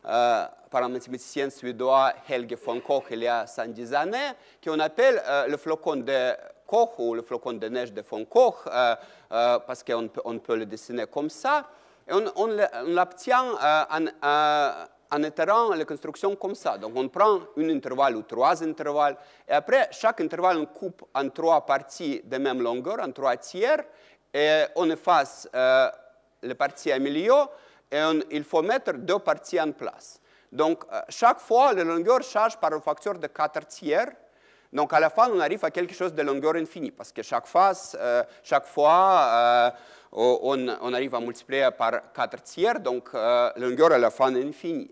un mathématicien suédois, Helge von Koch, il y a 110 années, qu'on appelle le flocon de Koch ou le flocon de neige de von Koch, parce qu'on peut le dessiner comme ça. Et on l'obtient en itérant la construction comme ça. Donc, on prend un intervalle ou 3 intervalles, et après, chaque intervalle, on coupe en 3 parties de même longueur, en 3 tiers, et on efface les parties à milieu, et il faut mettre 2 parties en place. Donc, chaque fois, la longueur change par un facteur de 4 tiers. Donc, à la fin, on arrive à quelque chose de longueur infinie, parce que chaque fois, on arrive à multiplier par 4 tiers, donc la longueur à la fin est infinie.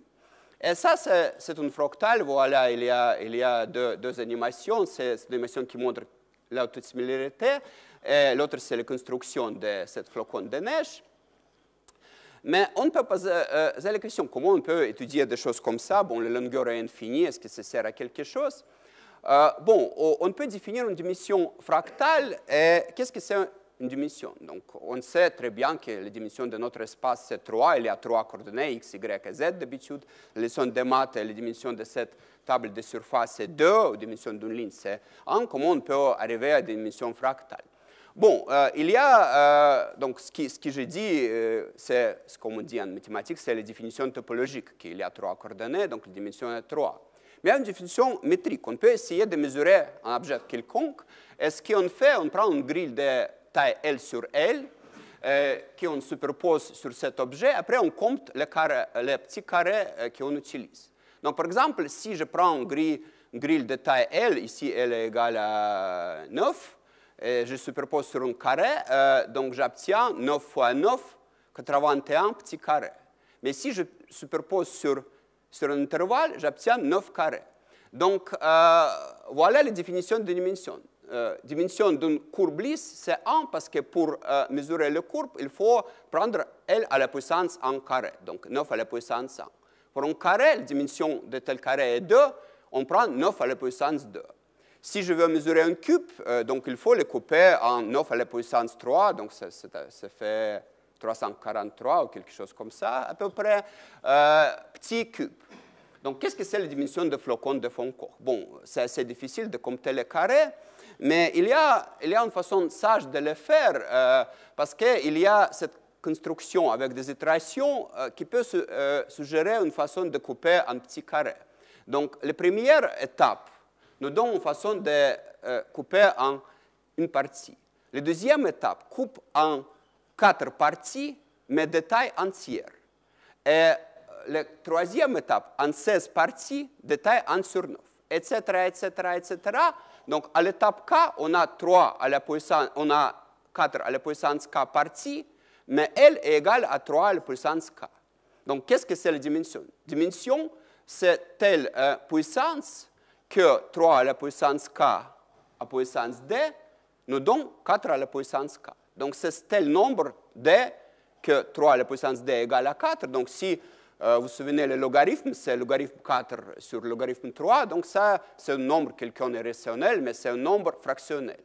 Et ça, c'est une fractale. Voilà, il y a deux animations. C'est une animation qui montre l'autosimilarité, et l'autre, c'est la construction de cette flocon de neige. Mais on peut poser la question, comment on peut étudier des choses comme ça? Bon, la longueur est infinie, est-ce que ça sert à quelque chose? Bon, on peut définir une dimension fractale. Et qu'est-ce que c'est une dimension? Donc, on sait très bien que la dimension de notre espace, c'est 3. Il y a 3 coordonnées, x, y et z d'habitude. La leçon de maths, la dimension de cette table de surface, c'est 2. La dimension d'une ligne, c'est 1. Comment on peut arriver à des dimensions fractales? Bon, il y a, donc ce que j'ai dit, c'est ce qu'on dit en mathématiques, c'est la définition topologique, qu'il y a 3 coordonnées, donc la dimension est 3. Mais il y a une définition métrique. On peut essayer de mesurer un objet quelconque. Et ce qu'on fait, on prend une grille de taille L sur L, qu'on superpose sur cet objet. Après, on compte les petits carrés qu'on utilise. Donc, par exemple, si je prends une grille de taille L, ici, elle est égale à 9, et je superpose sur un carré, donc j'obtiens 9 fois 9, 81 petits carrés. Mais si je superpose sur un intervalle, j'obtiens 9 carrés. Donc, voilà la définition de dimension. Dimension d'une courbe lisse, c'est 1 parce que pour mesurer la courbe, il faut prendre L à la puissance 1 carré, donc 9 à la puissance 1. Pour un carré, la dimension de tel carré est 2, on prend 9 à la puissance 2. Si je veux mesurer un cube, donc il faut le couper en 9 à la puissance 3, donc ça fait 343 ou quelque chose comme ça, à peu près, petit cube. Donc, qu'est-ce que c'est la dimension de flocon de von Koch? Bon, c'est assez difficile de compter les carrés, mais il y a une façon sage de le faire, parce qu'il y a cette construction avec des itérations qui peut suggérer une façon de couper en petits carrés. Donc, la première étape nous donne une façon de couper en une partie. La deuxième étape coupe en 4 parties, mais de taille entière. Et la troisième étape, en 16 parties, de taille 1 sur 9, etc., etc., etc. Donc, à l'étape K, on a 4 à la puissance K parties, mais L est égale à 3 à la puissance K. Donc, qu'est-ce que c'est la dimension? Dimension, c'est telle puissance que 3 à la puissance K à puissance D nous donne 4 à la puissance K. Donc, c'est tel nombre D que 3 à la puissance D est égal à 4. Donc, si vous vous souvenez, le logarithme, c'est logarithme 4 sur logarithme 3. Donc, ça, c'est un nombre quelconque rationnel, mais c'est un nombre fractionnel.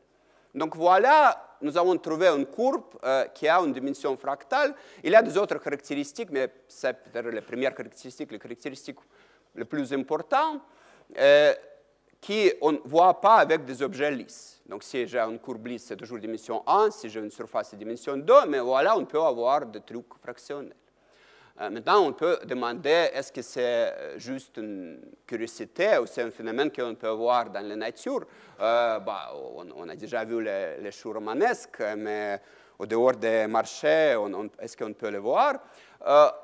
Donc, voilà, nous avons trouvé une courbe qui a une dimension fractale. Il y a des autres caractéristiques, mais c'est peut-être la première caractéristique, la caractéristique la plus importante, qu'on ne voit pas avec des objets lisses. Donc, si j'ai une courbe lisse, c'est toujours dimension 1. Si j'ai une surface, c'est dimension 2. Mais voilà, on peut avoir des trucs fractionnels. Maintenant, on peut demander, est-ce que c'est juste une curiosité ou c'est un phénomène qu'on peut voir dans la nature? On a déjà vu les choux romanesques, mais au dehors des marchés, est-ce qu'on peut les voir?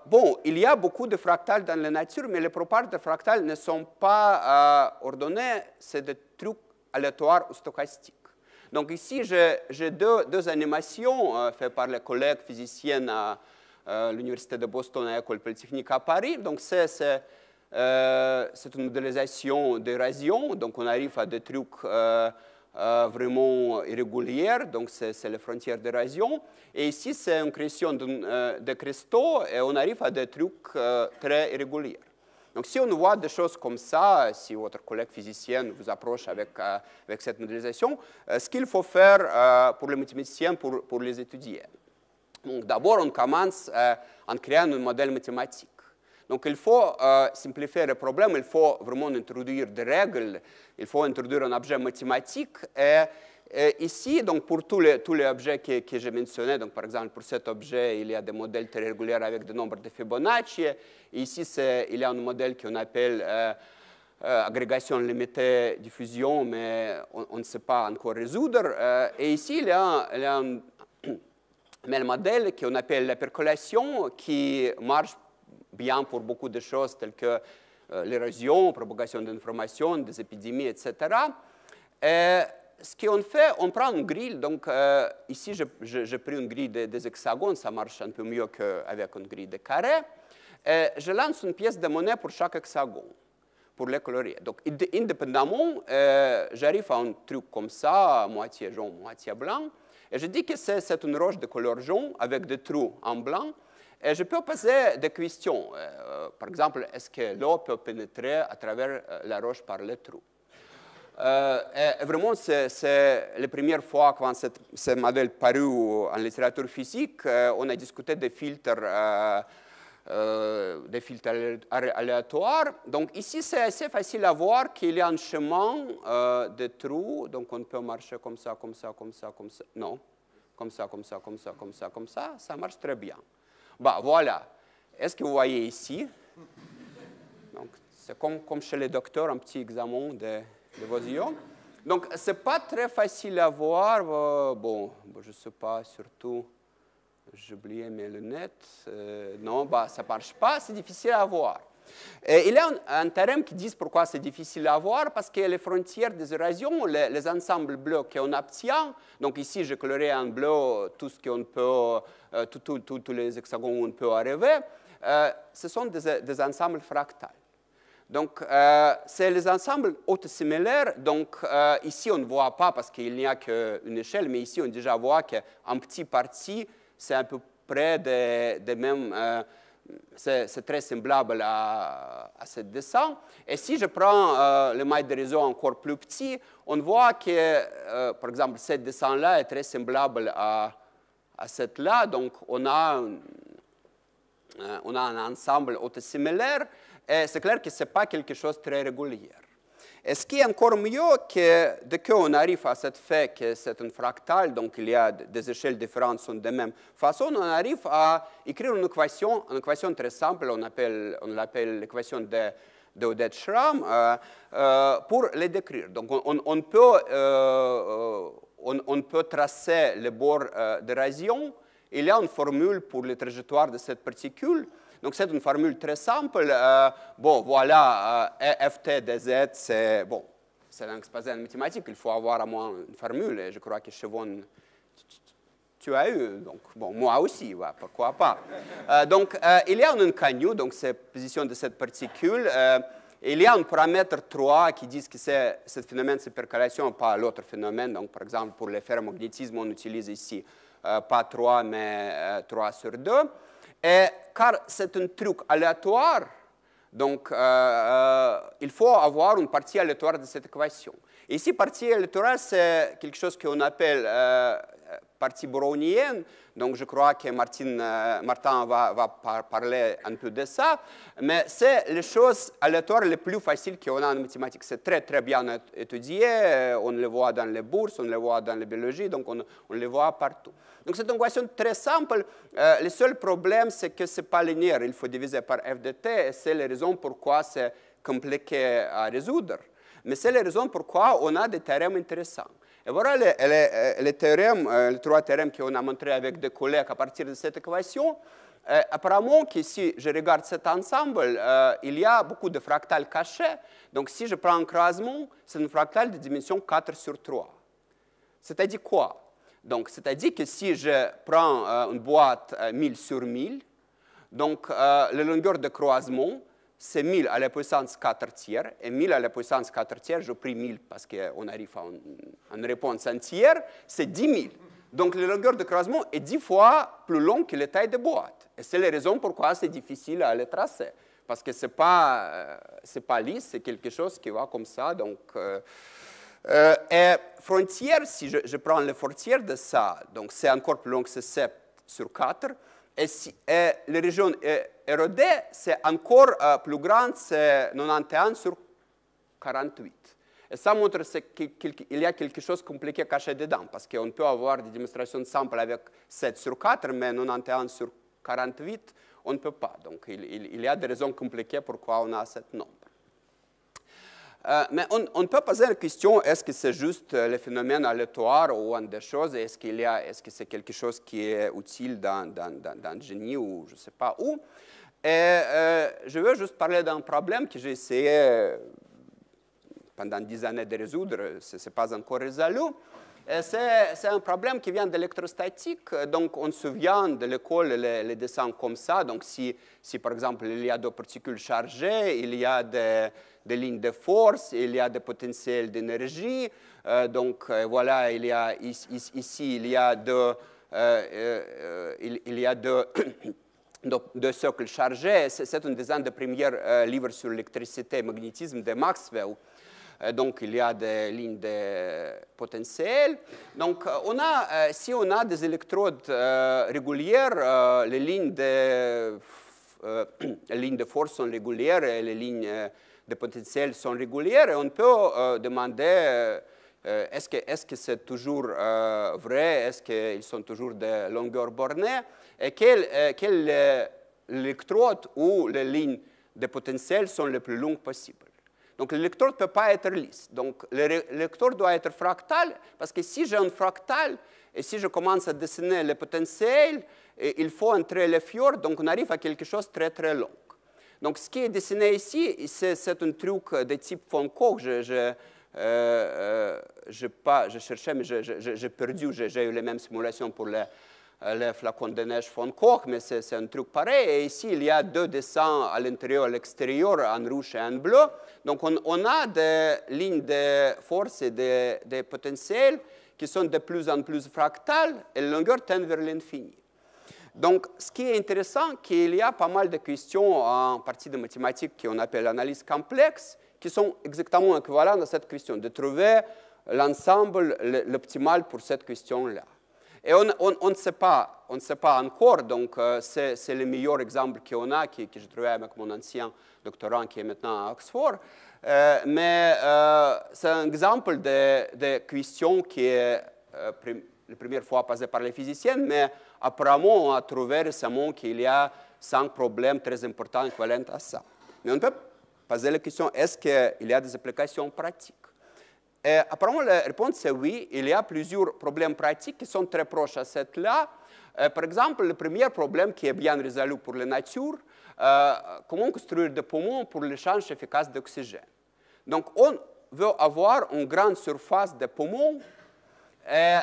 Bon, il y a beaucoup de fractales dans la nature, mais la plupart des fractales ne sont pas ordonnés. C'est des trucs aléatoires ou stochastiques. Donc ici, j'ai deux animations faites par les collègues physiciennes à l'Université de Boston et l'École polytechnique à Paris. Donc, c'est une modélisation d'érosion. Donc, on arrive à des trucs vraiment irréguliers. Donc, c'est les frontières d'érosion. Et ici, c'est une création de cristaux et on arrive à des trucs très irréguliers. Donc, si on voit des choses comme ça, si votre collègue physicien vous approche avec cette modélisation, ce qu'il faut faire pour les mathématiciens pour les étudier. Donc, d'abord, on commence en créant un modèle mathématique. Donc, il faut simplifier le problème, il faut vraiment introduire des règles, il faut introduire un objet mathématique. Et ici, donc, pour tous les objets que j'ai mentionnés, donc, par exemple, pour cet objet, il y a des modèles très réguliers avec des nombres de Fibonacci. Ici, il y a un modèle qu'on appelle agrégation limitée diffusion, mais on ne sait pas encore résoudre. Et ici, il y a un même modèle qu'on appelle la percolation, qui marche bien pour beaucoup de choses telles que l'érosion, propagation d'informations, des épidémies, etc. Et ce qu'on fait, on prend une grille. Donc, ici, j'ai pris une grille des hexagones. Ça marche un peu mieux qu'avec une grille de carrés. Et je lance une pièce de monnaie pour chaque hexagone, pour les colorier. Donc, indépendamment, j'arrive à un truc comme ça, moitié jaune, moitié blanc. Et je dis que c'est une roche de couleur jaune avec des trous en blanc. Et je peux poser des questions. Par exemple, est-ce que l'eau peut pénétrer à travers la roche par les trous? Et vraiment, c'est la première fois quand ce modèle paru en littérature physique, on a discuté des filtres aléatoires. Donc ici, c'est assez facile à voir qu'il y a un chemin de trous. Donc on peut marcher comme ça, comme ça, comme ça, comme ça. Non, comme ça, comme ça, comme ça, comme ça, comme ça. Ça marche très bien. Bah, voilà. Est-ce que vous voyez ici? C'est comme chez les docteurs, un petit examen de vos yeux. Donc, ce n'est pas très facile à voir. Bon, je ne sais pas, surtout, j'ai oublié mes lunettes. Non, ça ne marche pas, c'est difficile à voir. Et il y a un théorème qui dit pourquoi c'est difficile à voir, parce que les frontières des érosions, les ensembles bleus qu'on obtient, donc ici, j'ai coloré en bleu tout ce qu'on peut, tous les hexagones où on peut arriver, ce sont des ensembles fractales. Donc, c'est les ensembles autosimilaires. Donc, ici, on ne voit pas parce qu'il n'y a qu'une échelle, mais ici, on déjà voit qu'en petit partie, c'est à peu près des mêmes. C'est très semblable à ce dessin. Et si je prends le maille de réseau encore plus petit, on voit que, par exemple, ce dessin-là est très semblable à cette-là. Donc, on a un ensemble autosimilaire. Et c'est clair que ce n'est pas quelque chose de très régulier. Et ce qui est encore mieux, que dès qu'on arrive à cette fait que c'est une fractale, donc il y a des échelles différentes sont de même façon, on arrive à écrire une équation très simple, on l'appelle l'équation de Oded-Schramm, pour les décrire. Donc on peut tracer les bords d'érosion. Il y a une formule pour les trajectoires de cette particule. Donc, c'est une formule très simple. Bon, voilà, ft de z, c'est l'expression mathématique. Il faut avoir à moins une formule. Et je crois que Chevon, tu as eu. Donc, bon, moi aussi, ouais, pourquoi pas. Donc, il y a un inconnu, donc c'est la position de cette particule. Il y a un paramètre 3 qui dit que ce phénomène, c'est percolation, pas l'autre phénomène. Donc, par exemple, pour le ferromagnétisme, on utilise ici pas 3, mais 3 sur 2. Et car c'est un truc aléatoire, donc il faut avoir une partie aléatoire de cette équation. Et ici, partie aléatoire, c'est quelque chose qu'on appelle partie brownienne. Donc je crois que Martin va parler un peu de ça. Mais c'est les choses aléatoires les plus faciles qu'on a en mathématiques. C'est très, très bien étudié. On le voit dans les bourses, on le voit dans la biologie, donc on le voit partout. Donc c'est une équation très simple. Le seul problème, c'est que ce n'est pas linéaire. Il faut diviser par f de t, et c'est la raison pourquoi c'est compliqué à résoudre. Mais c'est la raison pourquoi on a des théorèmes intéressants. Et voilà les trois théorèmes qu'on a montrés avec des collègues à partir de cette équation. Apparemment, que si je regarde cet ensemble, il y a beaucoup de fractales cachés. Donc si je prends un croisement, c'est une fractale de dimension 4 sur 3. C'est-à-dire quoi? Donc, c'est-à-dire que si je prends une boîte 1000 sur 1000, donc la longueur de croisement, c'est 1000 à la puissance 4 tiers. Et 1000 à la puissance 4 tiers, je pris 1000 parce qu'on arrive à une réponse entière, c'est 10 000. Donc, la longueur de croisement est 10 fois plus longue que la taille de boîte. Et c'est la raison pourquoi c'est difficile à le tracer. Parce que ce n'est pas lisse, c'est quelque chose qui va comme ça. Donc, et frontière, si je prends les frontières de ça, donc c'est encore plus long que 7 sur 4. Et la région érodée, c'est encore plus grande, c'est 91 sur 48. Et ça montre qu'il y a quelque chose de compliqué caché dedans, parce qu'on peut avoir des démonstrations simples avec 7 sur 4, mais 91 sur 48, on ne peut pas. Donc, il y a des raisons compliquées pourquoi on a ce nombre. Mais on peut poser la question, est-ce que c'est juste le phénomène aléatoire ou une des choses, est-ce que c'est quelque chose qui est utile dans le génie ou je ne sais pas où. Et je veux juste parler d'un problème que j'ai essayé pendant 10 années de résoudre, ce n'est pas encore résolu. C'est un problème qui vient de l'électrostatique. Donc, on se souvient de l'école, les dessins comme ça. Donc, si par exemple, il y a deux particules chargées, il y a des lignes de force, il y a des potentiels d'énergie. Donc, voilà, il y a ici, il y a deux cercles chargés. C'est un des premiers livres sur l'électricité et le magnétisme de Maxwell. Donc, il y a des lignes de potentiel. Donc, si on a des électrodes régulières, les lignes de force sont régulières et les lignes de potentiel sont régulières. Et on peut demander, est-ce que c'est toujours vrai? Est-ce qu'ils sont toujours de longueur bornée? Et quelles électrodes ou les lignes de potentiel sont les plus longues possibles? Donc, l'électrode ne peut pas être lisse. Donc, l'électrode doit être fractal, parce que si j'ai un fractal, et si je commence à dessiner le potentiel, il faut entrer le fjord, donc on arrive à quelque chose de très, très long. Donc, ce qui est dessiné ici, c'est un truc de type von Koch. Je cherchais, mais j'ai perdu. J'ai eu les mêmes simulations pour le flacon de neige von Koch, mais c'est un truc pareil. Et ici, il y a deux dessins à l'intérieur et à l'extérieur, en rouge et en bleu. Donc, on a des lignes de force et des potentiels qui sont de plus en plus fractales et la longueur tend vers l'infini. Donc, ce qui est intéressant, c'est qu'il y a pas mal de questions en partie de mathématiques qu'on appelle l'analyse complexe, qui sont exactement équivalentes à cette question, de trouver l'ensemble l'optimal pour cette question-là. Et on ne sait pas encore, donc c'est le meilleur exemple qu'on a, que j'ai trouvé avec mon ancien doctorant qui est maintenant à Oxford. Mais c'est un exemple de question qui est la première fois posée par les physiciens, mais apparemment on a trouvé récemment qu'il y a 5 problèmes très importants équivalents à ça. Mais on peut poser la question, est-ce qu'il y a des applications pratiques? Et apparemment, la réponse est oui. Il y a plusieurs problèmes pratiques qui sont très proches à cette-là. Par exemple, le premier problème qui est bien résolu pour la nature, comment construire des poumons pour l'échange efficace d'oxygène. Donc, on veut avoir une grande surface de poumons et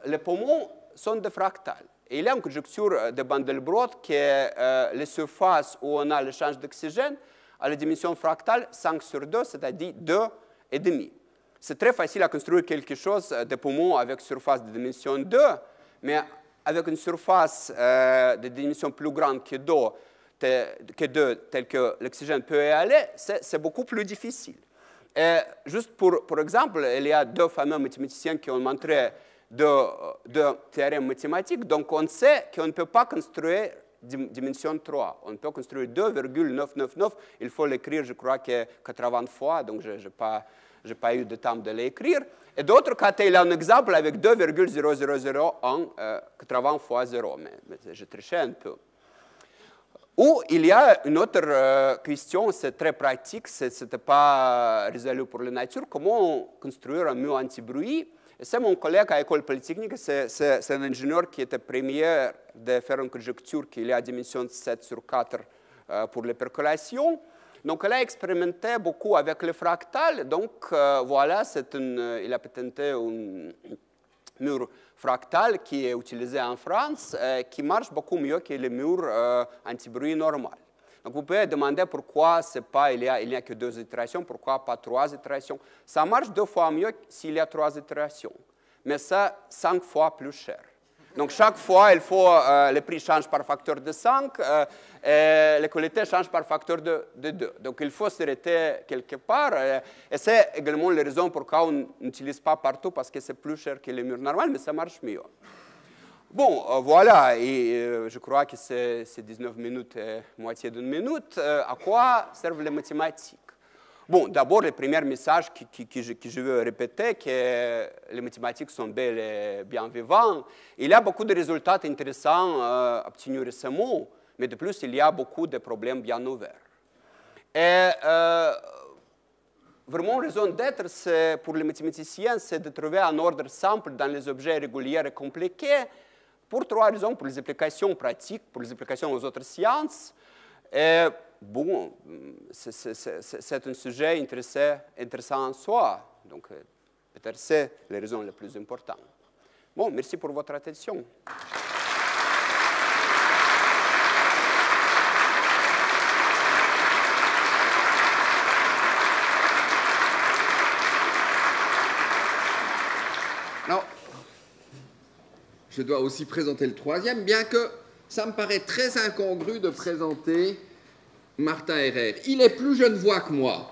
les poumons sont des fractales. Et il y a une conjecture de Mandelbrot qui est les surfaces où on a l'échange d'oxygène à la dimension fractale 5 sur 2, c'est-à-dire 2,5. C'est très facile à construire quelque chose de poumon avec surface de dimension 2, mais avec une surface de dimension plus grande que 2, tel que l'oxygène peut y aller, c'est beaucoup plus difficile. Et juste pour exemple, il y a deux fameux mathématiciens qui ont montré deux théorèmes mathématiques. Donc, on sait qu'on ne peut pas construire dimension 3. On peut construire 2,999. Il faut l'écrire, je crois, que 80 fois. Donc, je n'ai pas eu de temps de l'écrire. Et d'autre côté, il y a un exemple avec 2,0001, 80 fois 0. Mais je trichais un peu. Ou il y a une autre question, c'est très pratique, ce n'était pas résolu pour la nature, comment construire un mur anti-bruit. C'est mon collègue à l'École polytechnique, c'est un ingénieur qui était premier de faire une conjecture qu'il y a dimension 7 sur 4 pour les percolations. Donc, il a expérimenté beaucoup avec le fractal. Donc, voilà, il a patenté un mur fractal qui est utilisé en France, qui marche beaucoup mieux que le mur anti-bruit normal. Donc, vous pouvez demander pourquoi il n'y a que 2 itérations, pourquoi pas 3 itérations. Ça marche 2 fois mieux s'il y a 3 itérations, mais ça 5 fois plus cher. Donc, chaque fois, le prix change par facteur de 5 et la qualité change par facteur de 2. Donc, il faut s'arrêter quelque part. Et c'est également la raison pourquoi on n'utilise pas partout, parce que c'est plus cher que les murs normaux, mais ça marche mieux. Bon, voilà, et je crois que c'est 19 minutes et moitié d'une minute. À quoi servent les mathématiques? Bon, d'abord, le premier message que je veux répéter, que les mathématiques sont belles et bien vivantes. Il y a beaucoup de résultats intéressants obtenus récemment, mais de plus, il y a beaucoup de problèmes bien ouverts. Et vraiment, la raison d'être pour les mathématiciens, c'est de trouver un ordre simple dans les objets réguliers et compliqués, pour trois raisons: pour les applications pratiques, pour les applications aux autres sciences. Et bon, c'est un sujet intéressant en soi. Donc, peut-être c'est la raison la plus importante. Bon, merci pour votre attention. Alors, je dois aussi présenter le troisième, bien que ça me paraît très incongru de présenter Martin Herrère. Il est plus genevois que moi.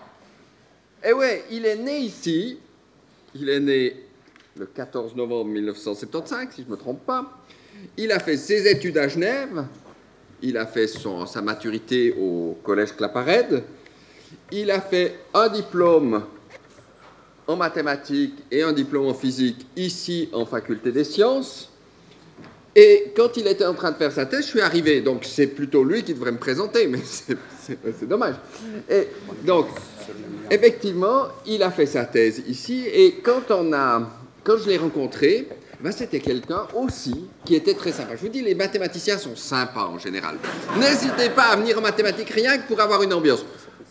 Et ouais, il est né ici. Il est né le 14 novembre 1975, si je ne me trompe pas. Il a fait ses études à Genève. Il a fait sa maturité au collège Claparède. Il a fait un diplôme en mathématiques et un diplôme en physique ici en faculté des sciences. Et quand il était en train de faire sa thèse, je suis arrivé. Donc c'est plutôt lui qui devrait me présenter, mais c'est dommage. Et donc, effectivement, il a fait sa thèse ici. Et quand je l'ai rencontré, ben, c'était quelqu'un aussi qui était très sympa. Je vous dis, les mathématiciens sont sympas en général. N'hésitez pas à venir en mathématiques rien que pour avoir une ambiance.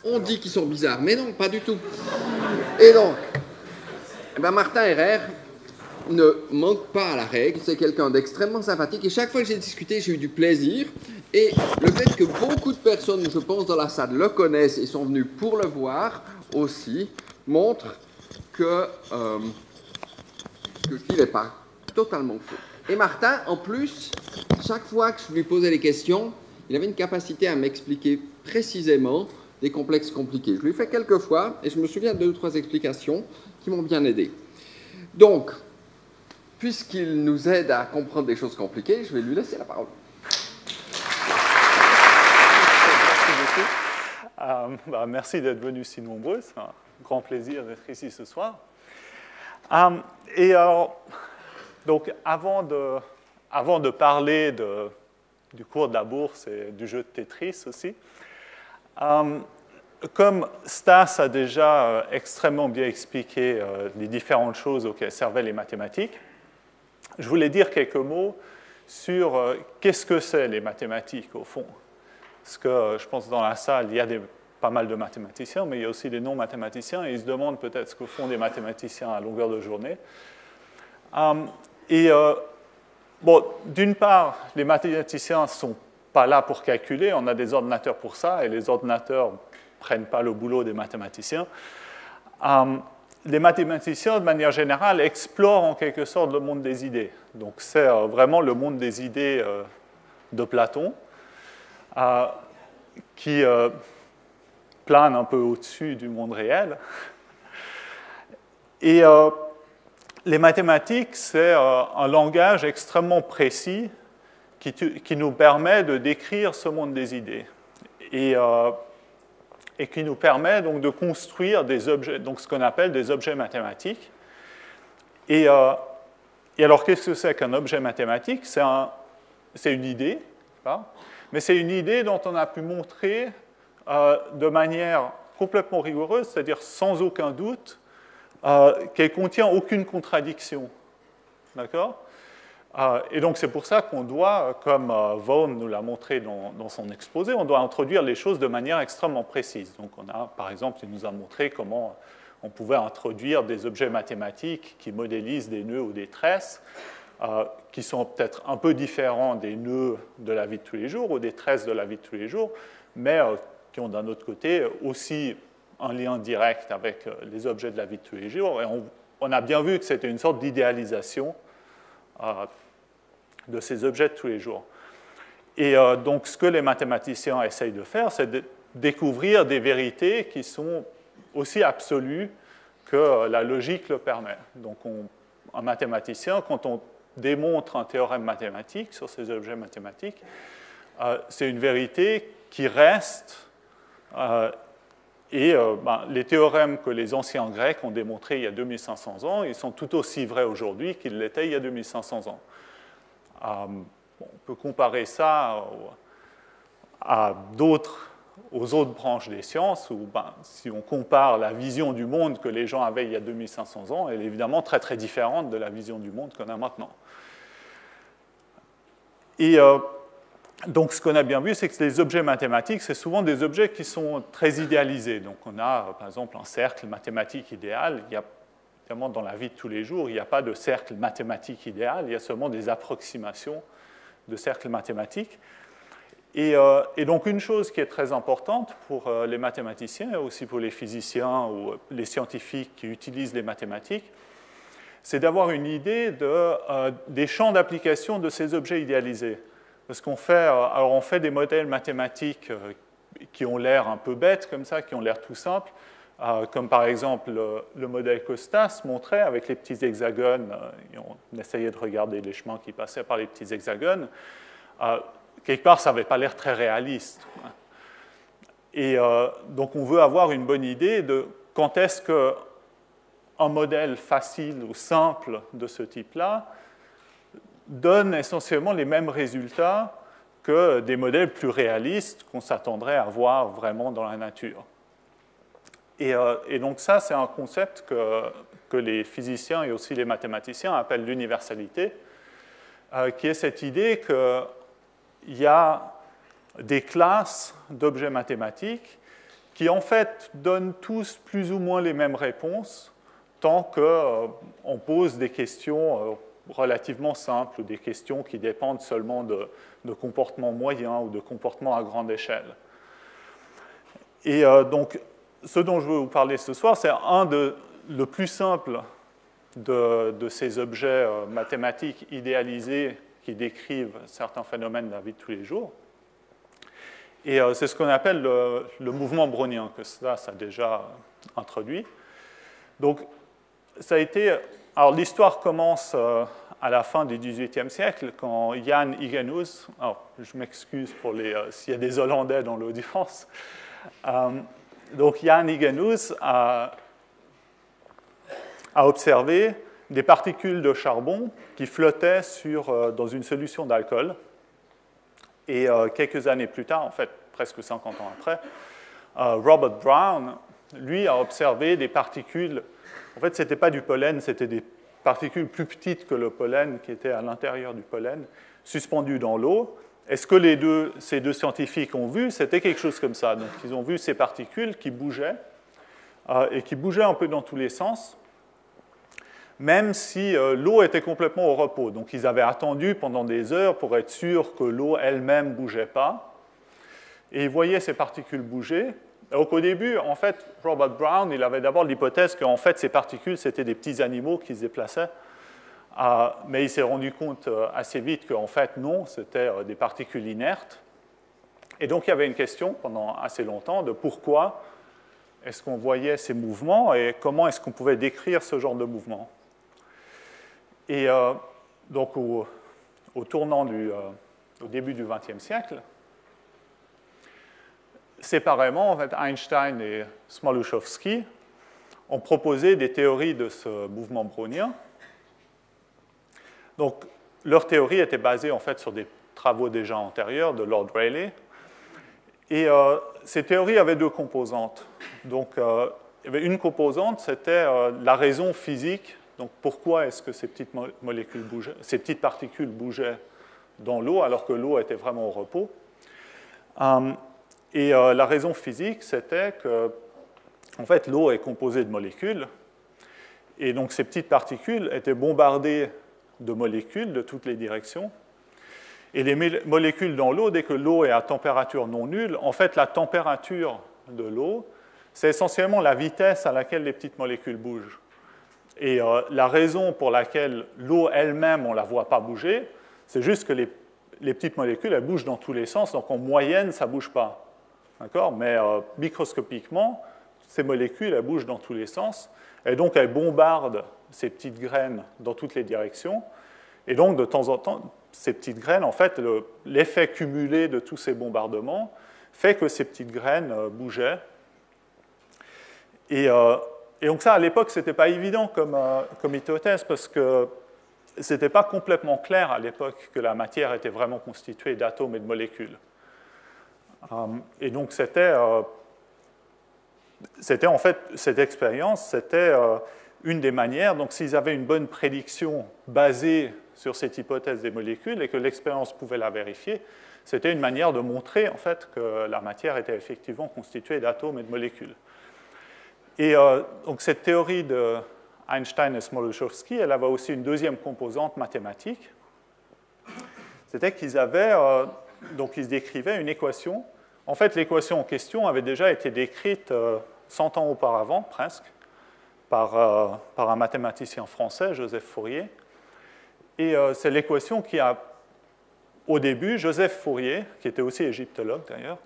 On dit qu'ils sont bizarres, mais non, pas du tout. Et donc, ben Martin Herrère ne manque pas à la règle, c'est quelqu'un d'extrêmement sympathique et chaque fois que j'ai discuté, j'ai eu du plaisir. Et le fait que beaucoup de personnes, je pense, dans la salle le connaissent et sont venues pour le voir aussi, montre que qu'il n'est pas totalement faux. Et Martin, en plus, chaque fois que je lui posais les questions, il avait une capacité à m'expliquer précisément des complexes compliqués. Je lui ai fait quelques fois et je me souviens de 2 ou 3 explications qui m'ont bien aidé. Donc, puisqu'il nous aide à comprendre des choses compliquées, je vais lui laisser la parole. Merci beaucoup. Merci d'être venus si nombreux. C'est un grand plaisir d'être ici ce soir. Donc, avant de parler du cours de la bourse et du jeu de Tetris aussi, comme Stas a déjà extrêmement bien expliqué les différentes choses auxquelles servaient les mathématiques, je voulais dire quelques mots sur qu'est-ce que c'est les mathématiques au fond. Parce que je pense que dans la salle, il y a pas mal de mathématiciens, mais il y a aussi des non-mathématiciens, et ils se demandent peut-être ce que font des mathématiciens à longueur de journée. Bon, d'une part, les mathématiciens ne sont pas là pour calculer, on a des ordinateurs pour ça, et les ordinateurs ne prennent pas le boulot des mathématiciens. Les mathématiciens, de manière générale, explorent en quelque sorte le monde des idées. Donc c'est vraiment le monde des idées de Platon, qui plane un peu au-dessus du monde réel. Et les mathématiques, c'est un langage extrêmement précis qui nous permet de décrire ce monde des idées. Et qui nous permet donc de construire des objets, donc ce qu'on appelle des objets mathématiques. Et alors, qu'est-ce que c'est qu'un objet mathématique? C'est une idée, mais c'est une idée dont on a pu montrer de manière complètement rigoureuse, c'est-à-dire sans aucun doute, qu'elle ne contient aucune contradiction. D'accord? Et donc c'est pour ça qu'on doit, comme Vaughan nous l'a montré dans son exposé, on doit introduire les choses de manière extrêmement précise. Donc on a, par exemple, il nous a montré comment on pouvait introduire des objets mathématiques qui modélisent des nœuds ou des tresses, qui sont peut-être un peu différents des nœuds de la vie de tous les jours ou des tresses de la vie de tous les jours, mais qui ont d'un autre côté aussi un lien direct avec les objets de la vie de tous les jours. Et on a bien vu que c'était une sorte d'idéalisation de ces objets de tous les jours. Et donc, ce que les mathématiciens essayent de faire, c'est de découvrir des vérités qui sont aussi absolues que la logique le permet. Donc, un mathématicien, quand on démontre un théorème mathématique sur ces objets mathématiques, c'est une vérité qui reste les théorèmes que les anciens Grecs ont démontrés il y a 2500 ans, ils sont tout aussi vrais aujourd'hui qu'ils l'étaient il y a 2500 ans. On peut comparer ça aux autres branches des sciences, où si on compare la vision du monde que les gens avaient il y a 2500 ans, elle est évidemment très très différente de la vision du monde qu'on a maintenant. Et donc ce qu'on a bien vu, c'est que les objets mathématiques, c'est souvent des objets qui sont très idéalisés. Donc on a par exemple un cercle mathématique idéal. Il y a, évidemment dans la vie de tous les jours, il n'y a pas de cercle mathématique idéal, il y a seulement des approximations de cercles mathématiques. Et donc une chose qui est très importante pour les mathématiciens, et aussi pour les physiciens ou les scientifiques qui utilisent les mathématiques, c'est d'avoir une idée des champs d'application de ces objets idéalisés. Parce qu'on fait, on fait des modèles mathématiques qui ont l'air un peu bêtes, comme ça, qui ont l'air tout simples, comme par exemple le modèle Costas montrait avec les petits hexagones, et on essayait de regarder les chemins qui passaient par les petits hexagones. Quelque part, ça n'avait pas l'air très réaliste. Et donc, on veut avoir une bonne idée de quand est-ce qu'un modèle facile ou simple de ce type-là donne essentiellement les mêmes résultats que des modèles plus réalistes qu'on s'attendrait à voir vraiment dans la nature. Et donc ça, c'est un concept que les physiciens et aussi les mathématiciens appellent l'universalité, qui est cette idée qu'il y a des classes d'objets mathématiques qui en fait donnent tous plus ou moins les mêmes réponses tant qu'on pose des questions relativement simples ou des questions qui dépendent seulement de comportements moyens ou de comportements à grande échelle. Et donc, ce dont je veux vous parler ce soir, c'est le plus simple de ces objets mathématiques idéalisés qui décrivent certains phénomènes de la vie de tous les jours. Et c'est ce qu'on appelle le mouvement brownien, que ça a déjà introduit. Donc, ça a été... Alors, l'histoire commence à la fin du XVIIIe siècle, quand Jan Hygenus... Alors, je m'excuse pour s'il y a des Hollandais dans l'audience. Donc, Jan Hygenus a observé des particules de charbon qui flottaient dans une solution d'alcool. Et quelques années plus tard, en fait, presque 50 ans après, Robert Brown, lui, a observé des particules. En fait, ce n'était pas du pollen, c'était des particules plus petites que le pollen qui étaient à l'intérieur du pollen, suspendues dans l'eau. Et ce que ces deux scientifiques ont vu, c'était quelque chose comme ça. Donc, ils ont vu ces particules qui bougeaient, et qui bougeaient un peu dans tous les sens, même si l'eau était complètement au repos. Donc, ils avaient attendu pendant des heures pour être sûrs que l'eau elle-même ne bougeait pas. Et ils voyaient ces particules bouger. Donc, au début, en fait, Robert Brown, il avait d'abord l'hypothèse qu'en fait, ces particules, c'était des petits animaux qui se déplaçaient. Mais il s'est rendu compte assez vite qu'en fait, non, c'était des particules inertes. Et donc, il y avait une question pendant assez longtemps de pourquoi est-ce qu'on voyait ces mouvements et comment est-ce qu'on pouvait décrire ce genre de mouvement. Et donc, au début du XXe siècle, séparément, en fait, Einstein et Smoluchowski ont proposé des théories de ce mouvement brownien. Donc, leur théorie était basée en fait sur des travaux déjà antérieurs de Lord Rayleigh. Et ces théories avaient deux composantes. Donc, il y avait une composante, c'était la raison physique. Donc, pourquoi est-ce que ces petites molécules bougeaient, ces petites particules bougeaient dans l'eau alors que l'eau était vraiment au repos. Et la raison physique, c'était que, en fait, l'eau est composée de molécules. Et donc, ces petites particules étaient bombardées de molécules de toutes les directions. Et les molécules dans l'eau, dès que l'eau est à température non nulle, en fait, la température de l'eau, c'est essentiellement la vitesse à laquelle les petites molécules bougent. Et la raison pour laquelle l'eau elle-même, on ne la voit pas bouger, c'est juste que les petites molécules, elles bougent dans tous les sens, donc en moyenne, ça ne bouge pas. D'accord ? Mais microscopiquement, ces molécules, elles bougent dans tous les sens, et donc elles bombardent ces petites graines dans toutes les directions. Et donc, de temps en temps, ces petites graines, en fait, l'effet cumulé de tous ces bombardements fait que ces petites graines bougeaient. Et donc ça, à l'époque, ce n'était pas évident comme hypothèse, parce que ce n'était pas complètement clair à l'époque que la matière était vraiment constituée d'atomes et de molécules. Et donc c'était en fait, cette expérience, c'était une des manières, donc s'ils avaient une bonne prédiction basée sur cette hypothèse des molécules et que l'expérience pouvait la vérifier, c'était une manière de montrer en fait que la matière était effectivement constituée d'atomes et de molécules. Et donc cette théorie de Einstein et Smoluchowski, elle avait aussi une deuxième composante mathématique. C'était qu'ils avaient, donc ils décrivaient une équation. En fait, l'équation en question avait déjà été décrite 100 ans auparavant, presque, par un mathématicien français, Joseph Fourier. Et c'est l'équation qui a, au début, Joseph Fourier, qui était aussi égyptologue d'ailleurs,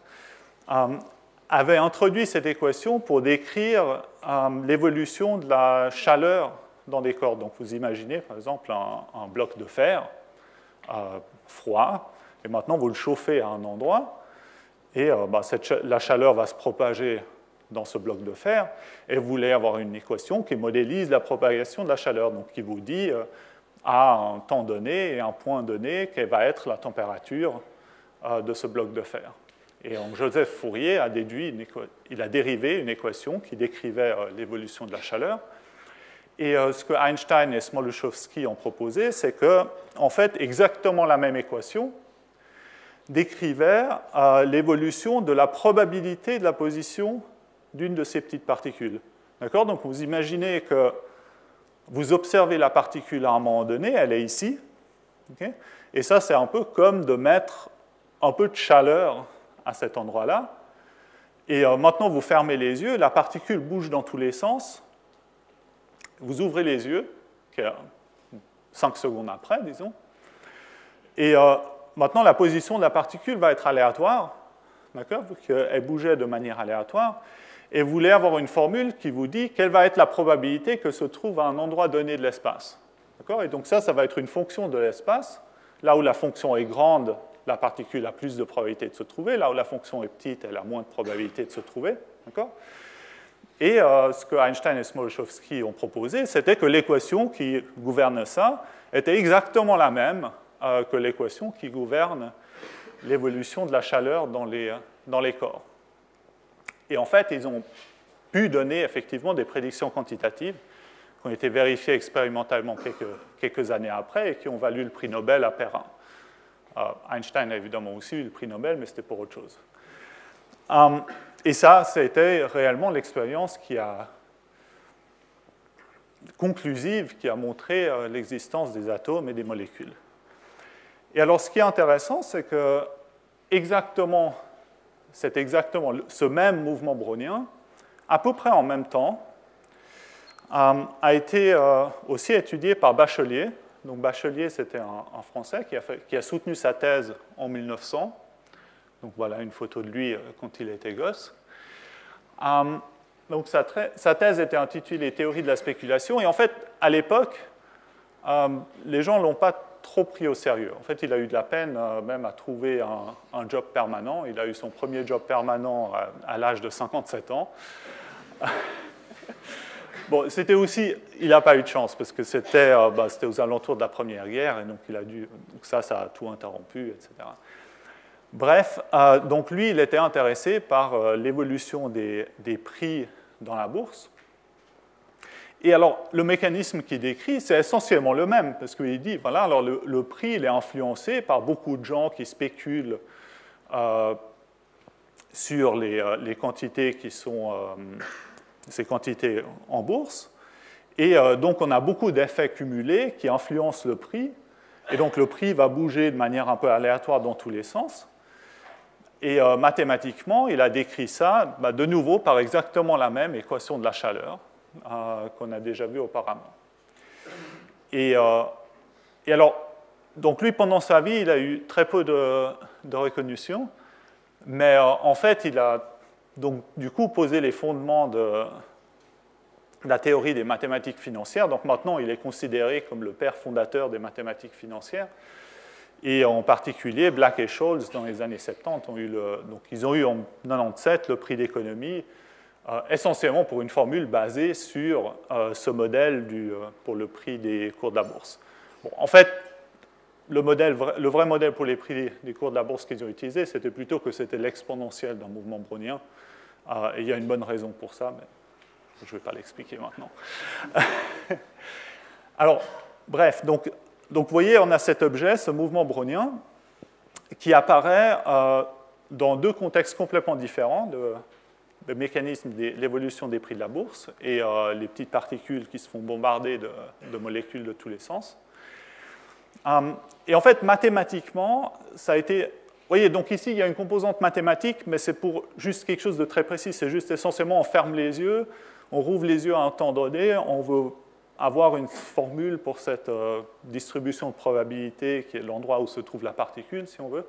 avait introduit cette équation pour décrire l'évolution de la chaleur dans des corps. Donc vous imaginez par exemple un bloc de fer froid, et maintenant vous le chauffez à un endroit, et la chaleur va se propager dans ce bloc de fer, et vous voulez avoir une équation qui modélise la propagation de la chaleur, donc qui vous dit à un temps donné et un point donné quelle va être la température de ce bloc de fer. Et donc Joseph Fourier a dérivé une équation qui décrivait l'évolution de la chaleur. Et ce que Einstein et Smoluchowski ont proposé, c'est que, en fait, exactement la même équation décrivait l'évolution de la probabilité de la position d'une de ces petites particules. D'accord ? Donc vous imaginez que vous observez la particule à un moment donné, elle est ici, okay ? Et ça, c'est un peu comme de mettre un peu de chaleur à cet endroit-là. Et maintenant, vous fermez les yeux, la particule bouge dans tous les sens. Vous ouvrez les yeux, 5 secondes après, disons. Et maintenant, la position de la particule va être aléatoire, d'accord ? Elle bougeait de manière aléatoire. Et vous voulez avoir une formule qui vous dit quelle va être la probabilité que se trouve à un endroit donné de l'espace. D'accord ? Et donc ça va être une fonction de l'espace. Là où la fonction est grande, la particule a plus de probabilité de se trouver. Là où la fonction est petite, elle a moins de probabilité de se trouver. D'accord ? Et ce que Einstein et Smoluchowski ont proposé, c'était que l'équation qui gouverne ça était exactement la même que l'équation qui gouverne l'évolution de la chaleur dans les corps. Et en fait, ils ont pu donner effectivement des prédictions quantitatives qui ont été vérifiées expérimentalement quelques années après et qui ont valu le prix Nobel à Perrin. Einstein a évidemment aussi eu le prix Nobel, mais c'était pour autre chose. Et ça, c'était réellement l'expérience conclusive qui a montré l'existence des atomes et des molécules. Et alors, ce qui est intéressant, c'est que c'est exactement ce même mouvement brownien, à peu près en même temps, a été aussi étudié par Bachelier. Donc Bachelier, c'était un Français qui a soutenu sa thèse en 1900. Donc voilà une photo de lui quand il était gosse. Donc sa thèse était intitulée « Théorie de la spéculation ». Et en fait, à l'époque, les gens ne l'ont pas trop pris au sérieux. En fait, il a eu de la peine même à trouver un job permanent. Il a eu son premier job permanent à l'âge de 57 ans. Bon, c'était aussi, il n'a pas eu de chance parce que c'était aux alentours de la Première Guerre et donc ça a tout interrompu, etc. Bref, donc lui, il était intéressé par l'évolution des prix dans la bourse. Et alors, le mécanisme qu'il décrit, c'est essentiellement le même, parce qu'il dit, voilà, alors le prix, il est influencé par beaucoup de gens qui spéculent sur les quantités qui sont ces quantités en bourse. Et donc, on a beaucoup d'effets cumulés qui influencent le prix. Et donc, le prix va bouger de manière un peu aléatoire dans tous les sens. Et mathématiquement, il a décrit ça, de nouveau, par exactement la même équation de la chaleur qu'on a déjà vue auparavant. Et alors, donc lui, pendant sa vie, il a eu très peu de reconnaissance, mais en fait, il a donc, du coup, posé les fondements de la théorie des mathématiques financières. Donc maintenant, il est considéré comme le père fondateur des mathématiques financières. Et en particulier, Black et Scholes, dans les années 70, ils ont eu en 1997 le prix d'économie essentiellement pour une formule basée sur ce modèle pour le prix des cours de la bourse. Bon, en fait, le vrai modèle pour les prix des cours de la bourse qu'ils ont utilisé, c'était plutôt que c'était l'exponentielle d'un mouvement brownien. Et il y a une bonne raison pour ça, mais je ne vais pas l'expliquer maintenant. Alors, bref, donc vous voyez, on a cet objet, ce mouvement brownien, qui apparaît dans deux contextes complètement différents, le mécanisme de l'évolution des prix de la bourse et les petites particules qui se font bombarder de molécules de tous les sens. Et en fait, mathématiquement, ça a été... Vous voyez, donc ici, il y a une composante mathématique, mais c'est pour juste quelque chose de très précis. C'est juste essentiellement, on ferme les yeux, on rouvre les yeux à un temps donné, on veut avoir une formule pour cette distribution de probabilité, qui est l'endroit où se trouve la particule, si on veut.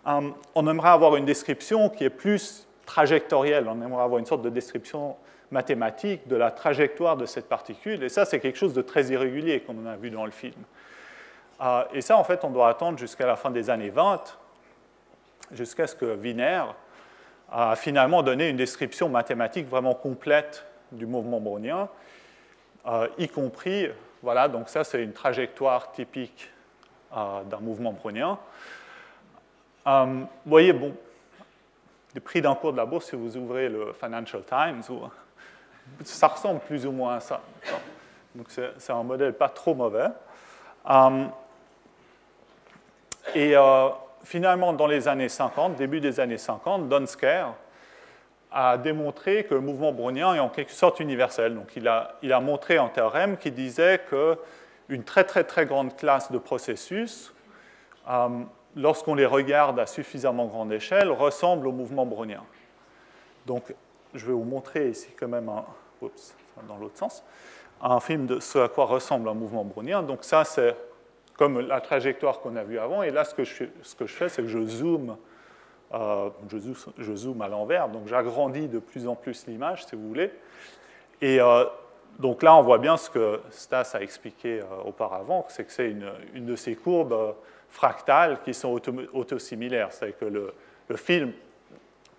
On aimerait avoir une description qui est plus trajectorielle. On aimerait avoir une sorte de description mathématique de la trajectoire de cette particule. Et ça, c'est quelque chose de très irrégulier, comme on a vu dans le film. Et ça, en fait, on doit attendre jusqu'à la fin des années 20, jusqu'à ce que Wiener a finalement donné une description mathématique vraiment complète du mouvement brownien, y compris, voilà, donc ça, c'est une trajectoire typique d'un mouvement brownien. Vous voyez, bon, les prix d'un cours de la bourse, si vous ouvrez le Financial Times, ça ressemble plus ou moins à ça. Donc, c'est un modèle pas trop mauvais. Et finalement, dans les années 50, début des années 50, Donsker a démontré que le mouvement brownien est en quelque sorte universel. Donc, il a montré un théorème qui disait qu'une très, très, très grande classe de processus, lorsqu'on les regarde à suffisamment grande échelle, ressemble au mouvement brownien. Donc, je vais vous montrer ici quand même dans l'autre sens, un film de ce à quoi ressemble un mouvement brownien. Donc, ça, c'est comme la trajectoire qu'on a vue avant. Et là, ce que je fais, c'est que je zoome à l'envers. Donc, j'agrandis de plus en plus l'image, si vous voulez. Et donc là, on voit bien ce que Stas a expliqué auparavant, c'est que c'est une de ces courbes fractales qui sont autosimilaires. C'est-à-dire que le film,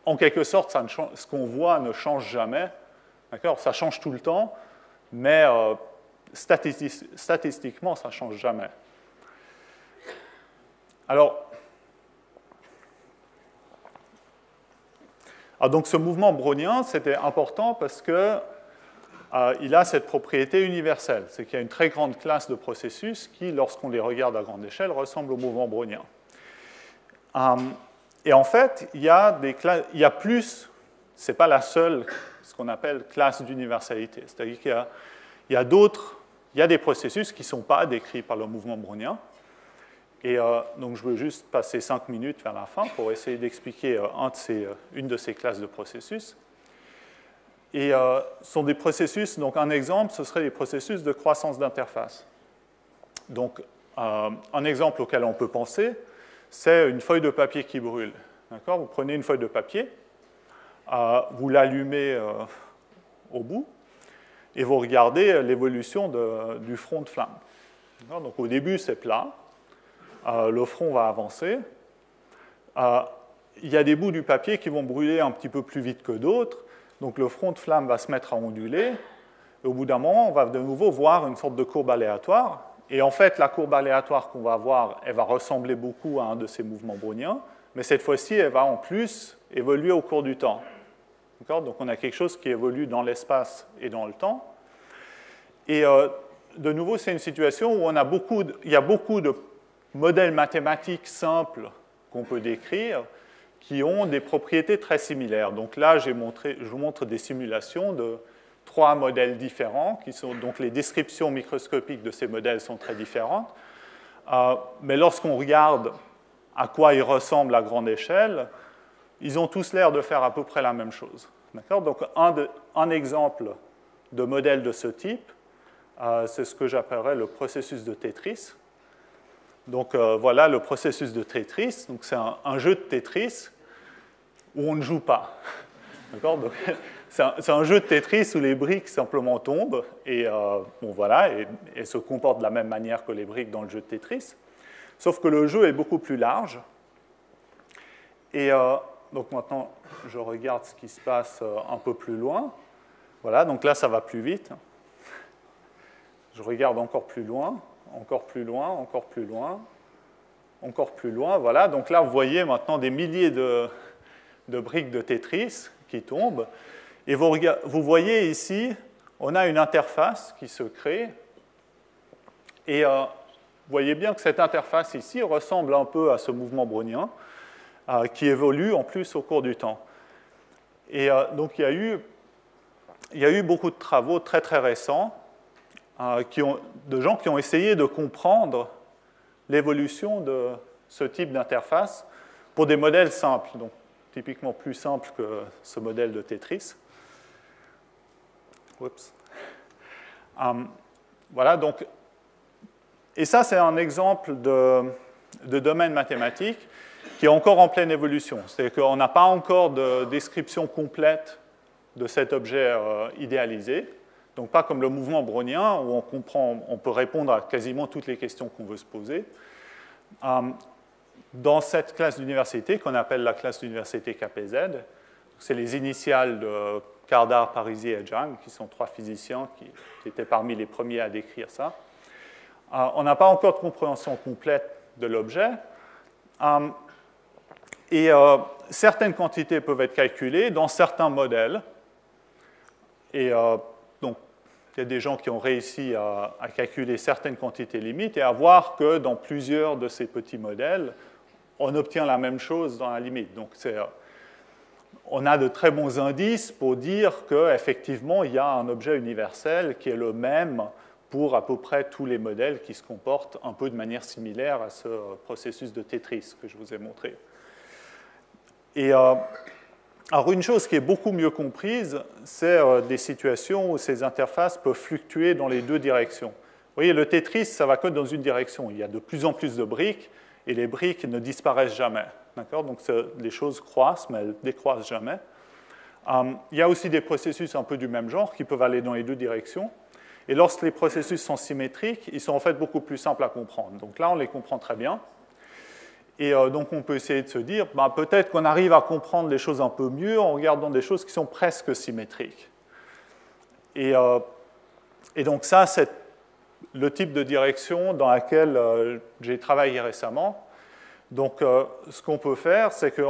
en quelque sorte, ce qu'on voit ne change jamais. D'accord ? Ça change tout le temps, mais statistiquement, ça ne change jamais. Alors, donc ce mouvement brownien, c'était important parce que il a cette propriété universelle, c'est qu'il y a une très grande classe de processus qui, lorsqu'on les regarde à grande échelle, ressemblent au mouvement brownien. Et en fait, il y a plus, ce n'est pas la seule, ce qu'on appelle classe d'universalité. C'est-à-dire qu'il y a des processus qui ne sont pas décrits par le mouvement brownien. Et donc, je veux juste passer 5 minutes vers la fin pour essayer d'expliquer une de ces classes de processus. Et ce sont des processus, donc un exemple, ce serait les processus de croissance d'interface. Donc, un exemple auquel on peut penser, c'est une feuille de papier qui brûle. D'accord ? Vous prenez une feuille de papier, vous l'allumez au bout, et vous regardez l'évolution du front de flamme. Donc, au début, c'est plat. Le front va avancer. Il y a des bouts du papier qui vont brûler un petit peu plus vite que d'autres. Donc le front de flamme va se mettre à onduler. Et au bout d'un moment, on va de nouveau voir une sorte de courbe aléatoire. Et en fait, la courbe aléatoire qu'on va voir, elle va ressembler beaucoup à un de ces mouvements browniens. Mais cette fois-ci, elle va en plus évoluer au cours du temps. Donc on a quelque chose qui évolue dans l'espace et dans le temps. Et de nouveau, c'est une situation où il y a beaucoup de modèles mathématiques simples qu'on peut décrire qui ont des propriétés très similaires. Donc là, je vous montre des simulations de 3 modèles différents, donc les descriptions microscopiques de ces modèles sont très différentes. Mais lorsqu'on regarde à quoi ils ressemblent à grande échelle, ils ont tous l'air de faire à peu près la même chose. Donc un exemple de modèle de ce type, c'est ce que j'appellerais le processus de Tetris. Donc voilà le processus de Tetris. Donc c'est un jeu de Tetris où on ne joue pas. Donc, c'est un jeu de Tetris où les briques simplement tombent et, voilà, et se comportent de la même manière que les briques dans le jeu de Tetris. Sauf que le jeu est beaucoup plus large. Et donc maintenant, je regarde ce qui se passe un peu plus loin. Voilà, donc là, ça va plus vite. Je regarde encore plus loin, encore plus loin, encore plus loin, encore plus loin. Voilà, donc là, vous voyez maintenant des milliers de briques de Tetris qui tombent. Et vous voyez ici, on a une interface qui se crée. Et vous voyez bien que cette interface ici ressemble un peu à ce mouvement brownien qui évolue en plus au cours du temps. Et donc il y a eu beaucoup de travaux très très récents de gens qui ont essayé de comprendre l'évolution de ce type d'interface pour des modèles simples, donc typiquement plus simples que ce modèle de Tetris. Oups. Voilà, donc, et ça, c'est un exemple de domaine mathématique qui est encore en pleine évolution. C'est-à-dire qu'on n'a pas encore de description complète de cet objet idéalisé. Donc pas comme le mouvement brownien, où on peut répondre à quasiment toutes les questions qu'on veut se poser. Dans cette classe d'université, qu'on appelle la classe d'université KPZ, c'est les initiales de Kardar, Parisi et Zhang, qui sont trois physiciens qui étaient parmi les premiers à décrire ça. On n'a pas encore de compréhension complète de l'objet. Et certaines quantités peuvent être calculées dans certains modèles. Et donc, il y a des gens qui ont réussi à calculer certaines quantités limites et à voir que dans plusieurs de ces petits modèles, on obtient la même chose dans la limite. Donc, on a de très bons indices pour dire qu'effectivement, il y a un objet universel qui est le même pour à peu près tous les modèles qui se comportent un peu de manière similaire à ce processus de Tetris que je vous ai montré. Et alors une chose qui est beaucoup mieux comprise, c'est des situations où ces interfaces peuvent fluctuer dans les deux directions. Vous voyez, le Tetris, ça va que dans une direction. Il y a de plus en plus de briques, et les briques ne disparaissent jamais. Donc les choses croissent, mais elles ne décroissent jamais. Il y a aussi des processus un peu du même genre qui peuvent aller dans les deux directions. Et lorsque les processus sont symétriques, ils sont en fait beaucoup plus simples à comprendre. Donc là, on les comprend très bien. Et donc, on peut essayer de se dire, peut-être qu'on arrive à comprendre les choses un peu mieux en regardant des choses qui sont presque symétriques. Et donc, ça, c'est le type de direction dans laquelle j'ai travaillé récemment. Donc, ce qu'on peut faire, c'est que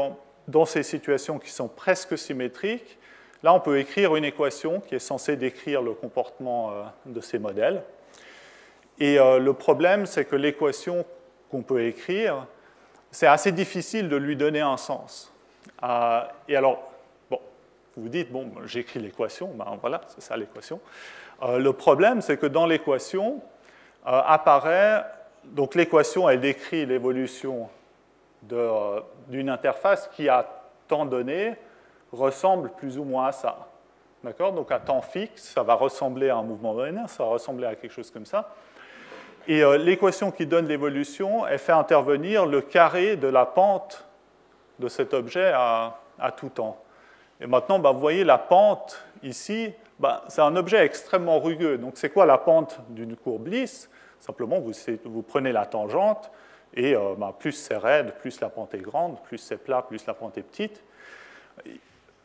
dans ces situations qui sont presque symétriques, là, on peut écrire une équation qui est censée décrire le comportement de ces modèles. Et le problème, c'est que l'équation qu'on peut écrire, c'est assez difficile de lui donner un sens. Et alors, bon, vous vous dites, bon, j'écris l'équation, voilà, c'est ça l'équation. Le problème, c'est que dans l'équation apparaît, donc l'équation, elle décrit l'évolution d'une interface qui, à temps donné, ressemble plus ou moins à ça. D'accord ? Donc à temps fixe, ça va ressembler à un mouvement linéaire, ça va ressembler à quelque chose comme ça. Et l'équation qui donne l'évolution, elle fait intervenir le carré de la pente de cet objet à tout temps. Et maintenant, vous voyez la pente ici, c'est un objet extrêmement rugueux. Donc c'est quoi la pente d'une courbe lisse ? Simplement, vous prenez la tangente, et plus c'est raide, plus la pente est grande, plus c'est plat, plus la pente est petite.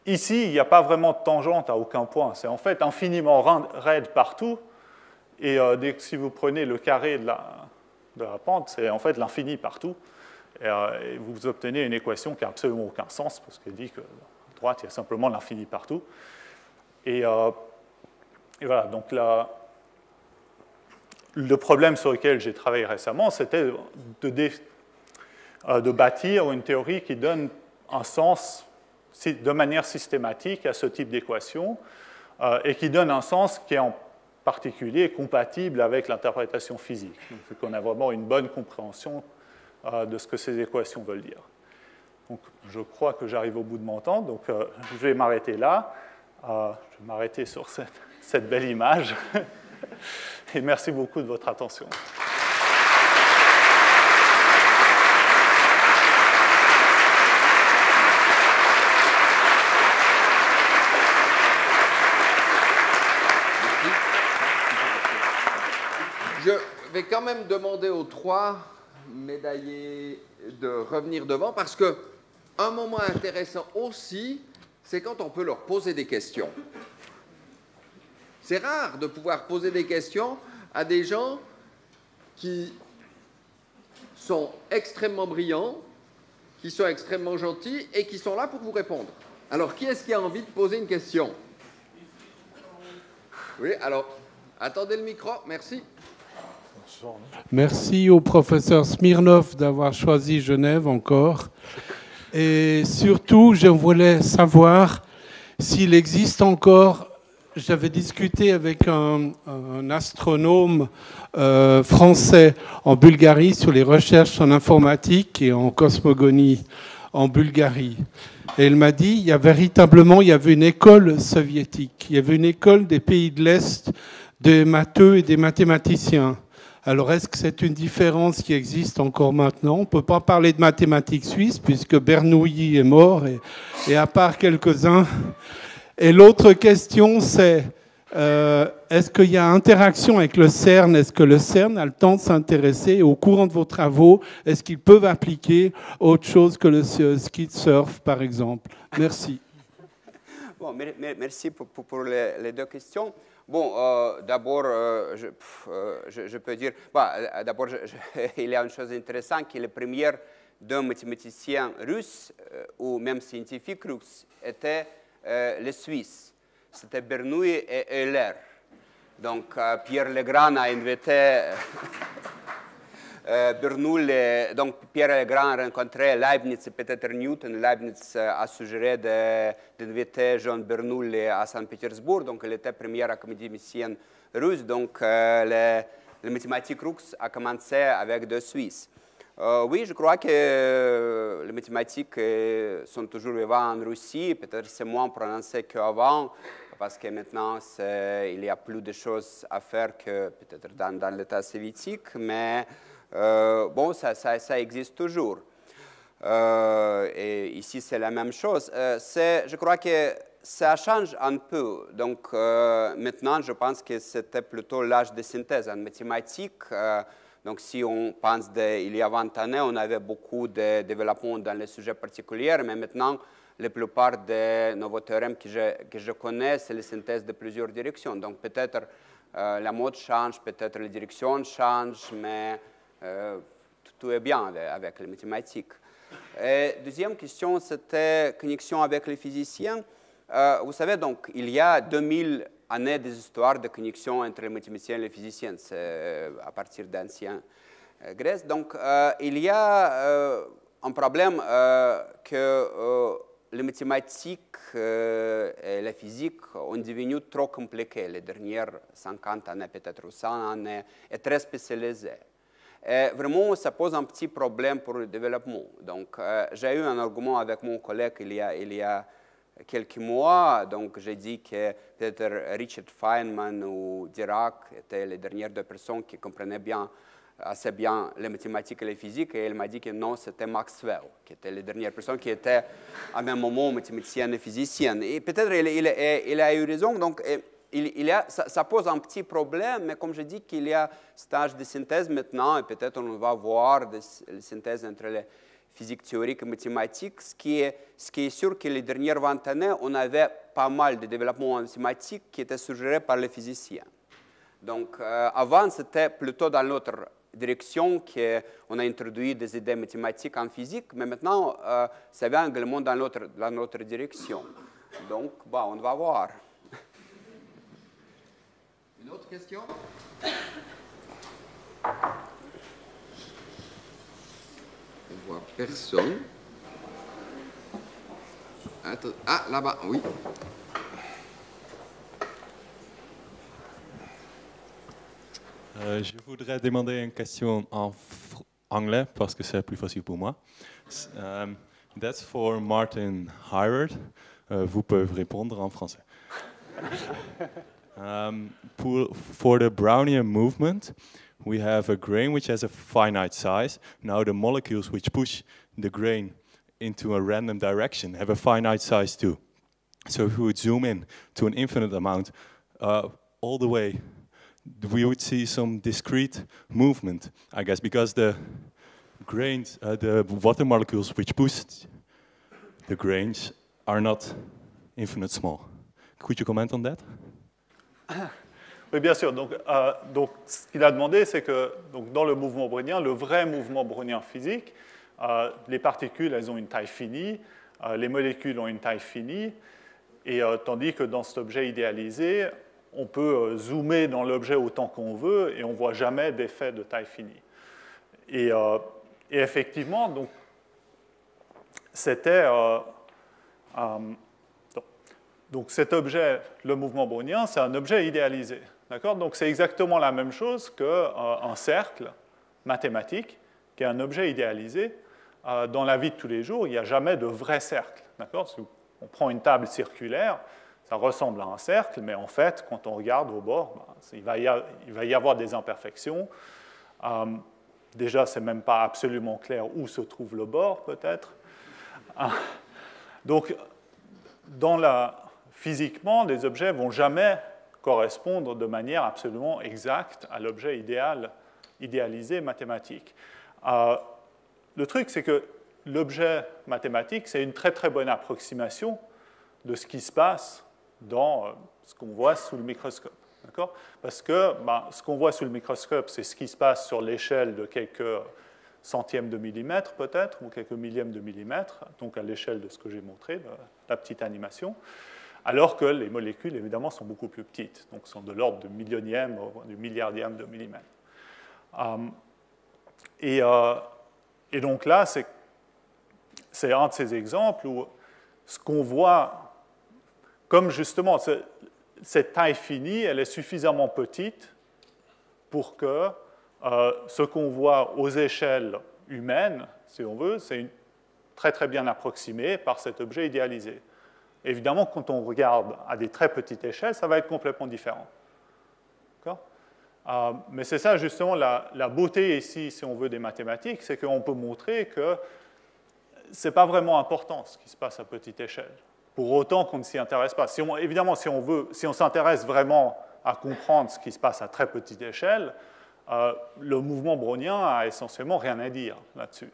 Ici, il n'y a pas vraiment de tangente à aucun point. C'est en fait infiniment raide partout. Et si vous prenez le carré de la pente, c'est en fait l'infini partout. Et vous obtenez une équation qui n'a absolument aucun sens, parce qu'elle dit qu'à droite, il y a simplement l'infini partout. Et voilà, donc le problème sur lequel j'ai travaillé récemment, c'était de bâtir une théorie qui donne un sens de manière systématique à ce type d'équation, et qui donne un sens qui est en particulier compatible avec l'interprétation physique. Donc, qu'on a vraiment une bonne compréhension de ce que ces équations veulent dire. Donc, je crois que j'arrive au bout de mon temps, donc je vais m'arrêter là. Je vais m'arrêter sur cette belle image. Et merci beaucoup de votre attention. Je vais quand même demander aux trois médaillés de revenir devant parce que un moment intéressant aussi, c'est quand on peut leur poser des questions. C'est rare de pouvoir poser des questions à des gens qui sont extrêmement brillants, qui sont extrêmement gentils et qui sont là pour vous répondre. Alors, qui est-ce qui a envie de poser une question? Oui, alors, attendez le micro, merci. Merci au professeur Smirnov d'avoir choisi Genève encore. Et surtout, je voulais savoir s'il existe encore... J'avais discuté avec un astronome français en Bulgarie sur les recherches en informatique et en cosmogonie en Bulgarie. Et il m'a dit il y avait une école soviétique, il y avait une école des pays de l'Est des matheux et des mathématiciens. Alors, est-ce que c'est une différence qui existe encore maintenant? On ne peut pas parler de mathématiques suisses puisque Bernoulli est mort et à part quelques-uns. Et l'autre question, c'est est-ce qu'il y a interaction avec le CERN? Est-ce que le CERN a le temps de s'intéresser au courant de vos travaux? Est-ce qu'ils peuvent appliquer autre chose que le ski de surf, par exemple? Merci. Bon, merci pour les deux questions. Bon, d'abord, je peux dire, d'abord, il y a une chose intéressante, que le premier deux mathématiciens russes, ou même scientifiques russes, étaient les Suisses. C'était Bernoulli et Euler. Donc, Pierre Legrand a invité Bernoulli. Donc, Pierre Legrand a rencontré Leibniz et peut-être Newton. Leibniz a suggéré d'inviter Jean Bernoulli à Saint-Pétersbourg. Donc, il était premier académicien russe. Donc, les mathématiques russes a commencé avec deux Suisses. Oui, je crois que les mathématiques sont toujours vivantes en Russie. Peut-être c'est moins prononcé qu'avant, parce que maintenant, il y a plus de choses à faire que peut-être dans l'État soviétique. Mais bon, ça existe toujours. Et ici, c'est la même chose. Je crois que ça change un peu. Donc, maintenant, je pense que c'était plutôt l'âge de synthèse en mathématiques. Donc, si on pense d'il y a 20 années, on avait beaucoup de développement dans les sujets particuliers, mais maintenant, la plupart des nouveaux théorèmes que je connais, c'est la synthèse de plusieurs directions. Donc, peut-être la mode change, peut-être la direction change, mais tout est bien avec les mathématiques. Et deuxième question, c'était connexion avec les physiciens. Vous savez, donc, il y a 2000 années des histoires de connexion entre les mathématiciens et les physiciens, à partir d'ancienne Grèce. Donc, il y a un problème que les mathématiques et la physique ont devenu trop compliquées les dernières 50 années, peut-être 100 années, et très spécialisées. Et vraiment, ça pose un petit problème pour le développement. Donc, j'ai eu un argument avec mon collègue il y a quelques mois. Donc, j'ai dit que peut-être Richard Feynman ou Dirac étaient les dernières deux personnes qui comprenaient assez bien les mathématiques et la physique. Et il m'a dit que non, c'était Maxwell, qui était la dernière personne qui était à même moment mathématicienne et physicienne. Et peut-être il a eu raison. Donc, ça pose un petit problème, mais comme je dis qu'il y a stage de synthèse maintenant, et peut-être on va voir des synthèses entre les physique théorique et mathématique, ce qui est sûr que les dernières 20 années, on avait pas mal de développements en mathématiques qui étaient suggérés par les physiciens. Donc, avant, c'était plutôt dans l'autre direction qu'on a introduit des idées mathématiques en physique, mais maintenant, ça vient également dans l'autre direction. Donc, on va voir. Une autre question? On voit personne. Attends. Ah, là-bas, oui. Je voudrais demander une question en anglais parce que c'est plus facile pour moi. That's for Martin Hirard. Vous pouvez répondre en français. For the Brownian movement, we have a grain which has a finite size. Now the molecules which push the grain into a random direction have a finite size too. So if we would zoom in to an infinite amount, all the way, we would see some discrete movement, I guess, because the grains, the water molecules which push the grains are not infinite small. Could you comment on that? Oui, bien sûr. Donc ce qu'il a demandé, c'est que donc, dans le mouvement brownien, le vrai mouvement brownien physique, les particules, elles ont une taille finie, les molécules ont une taille finie, et tandis que dans cet objet idéalisé, on peut zoomer dans l'objet autant qu'on veut et on ne voit jamais d'effet de taille finie. Et effectivement, donc, c'était... donc cet objet, le mouvement brownien, c'est un objet idéalisé. Donc c'est exactement la même chose qu'un cercle mathématique, qui est un objet idéalisé. Dans la vie de tous les jours, il n'y a jamais de vrai cercle. Si on prend une table circulaire, ça ressemble à un cercle, mais en fait, quand on regarde au bord, il va y avoir des imperfections. Déjà, ce n'est même pas absolument clair où se trouve le bord, peut-être. Donc, physiquement, les objets ne vont jamais correspondre de manière absolument exacte à l'objet idéalisé mathématique. Le truc, c'est que l'objet mathématique, c'est une très très bonne approximation de ce qui se passe dans ce qu'on voit sous le microscope. Parce que ce qu'on voit sous le microscope, c'est ce qui se passe sur l'échelle de quelques centièmes de millimètre peut-être, ou quelques millièmes de millimètre, donc à l'échelle de ce que j'ai montré, la petite animation, alors que les molécules, évidemment, sont beaucoup plus petites, donc sont de l'ordre de millionième, du milliardième de millimètre. Et donc là, c'est un de ces exemples où ce qu'on voit, comme justement cette taille finie, elle est suffisamment petite pour que ce qu'on voit aux échelles humaines, si on veut, c'est très très bien approximé par cet objet idéalisé. Évidemment, quand on regarde à des très petites échelles, ça va être complètement différent. Mais c'est ça justement la beauté ici, si on veut, des mathématiques, c'est qu'on peut montrer que ce n'est pas vraiment important ce qui se passe à petite échelle, pour autant qu'on ne s'y intéresse pas. Évidemment, si on s'intéresse vraiment à comprendre ce qui se passe à très petite échelle, le mouvement brownien a essentiellement rien à dire là-dessus.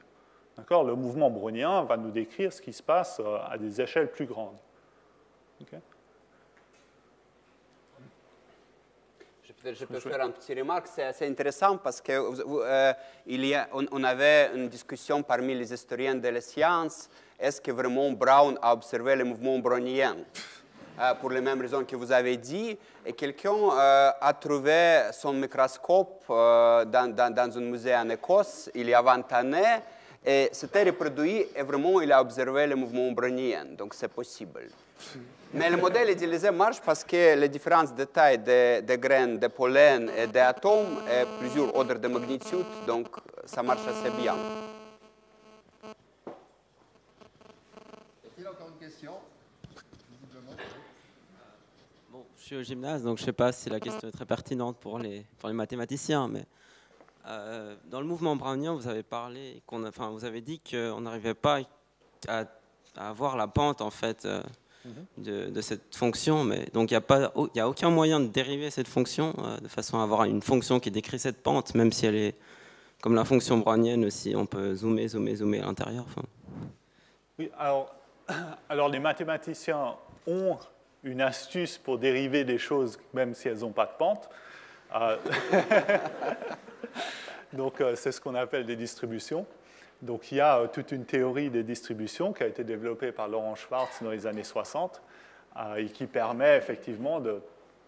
Le mouvement brownien va nous décrire ce qui se passe à des échelles plus grandes. Okay. Je peux faire une petite remarque, c'est assez intéressant parce qu'on avait une discussion parmi les historiens de la science, est-ce que vraiment Brown a observé le mouvement brownien pour les mêmes raisons que vous avez dit, et quelqu'un a trouvé son microscope dans un musée en Écosse il y a 20 années, et c'était reproduit, et vraiment il a observé le mouvement brownien, donc c'est possible. Mais le modèle idéalisé marche parce que les différences de taille des graines, de pollen et des atomes est plusieurs ordres de magnitude, donc ça marche assez bien. Est-il encore une question? Bon, je suis au gymnase, donc je ne sais pas si la question est très pertinente pour les mathématiciens, mais dans le mouvement brownien, vous avez parlé, vous avez dit qu'on n'arrivait pas à avoir la pente en fait. De cette fonction, mais donc il n'y a aucun moyen de dériver cette fonction de façon à avoir une fonction qui décrit cette pente, même si elle est comme la fonction brownienne aussi, on peut zoomer à l'intérieur. Oui, alors les mathématiciens ont une astuce pour dériver des choses même si elles n'ont pas de pente. Donc c'est ce qu'on appelle des distributions. Donc il y a toute une théorie des distributions qui a été développée par Laurent Schwartz dans les années 60 et qui permet effectivement de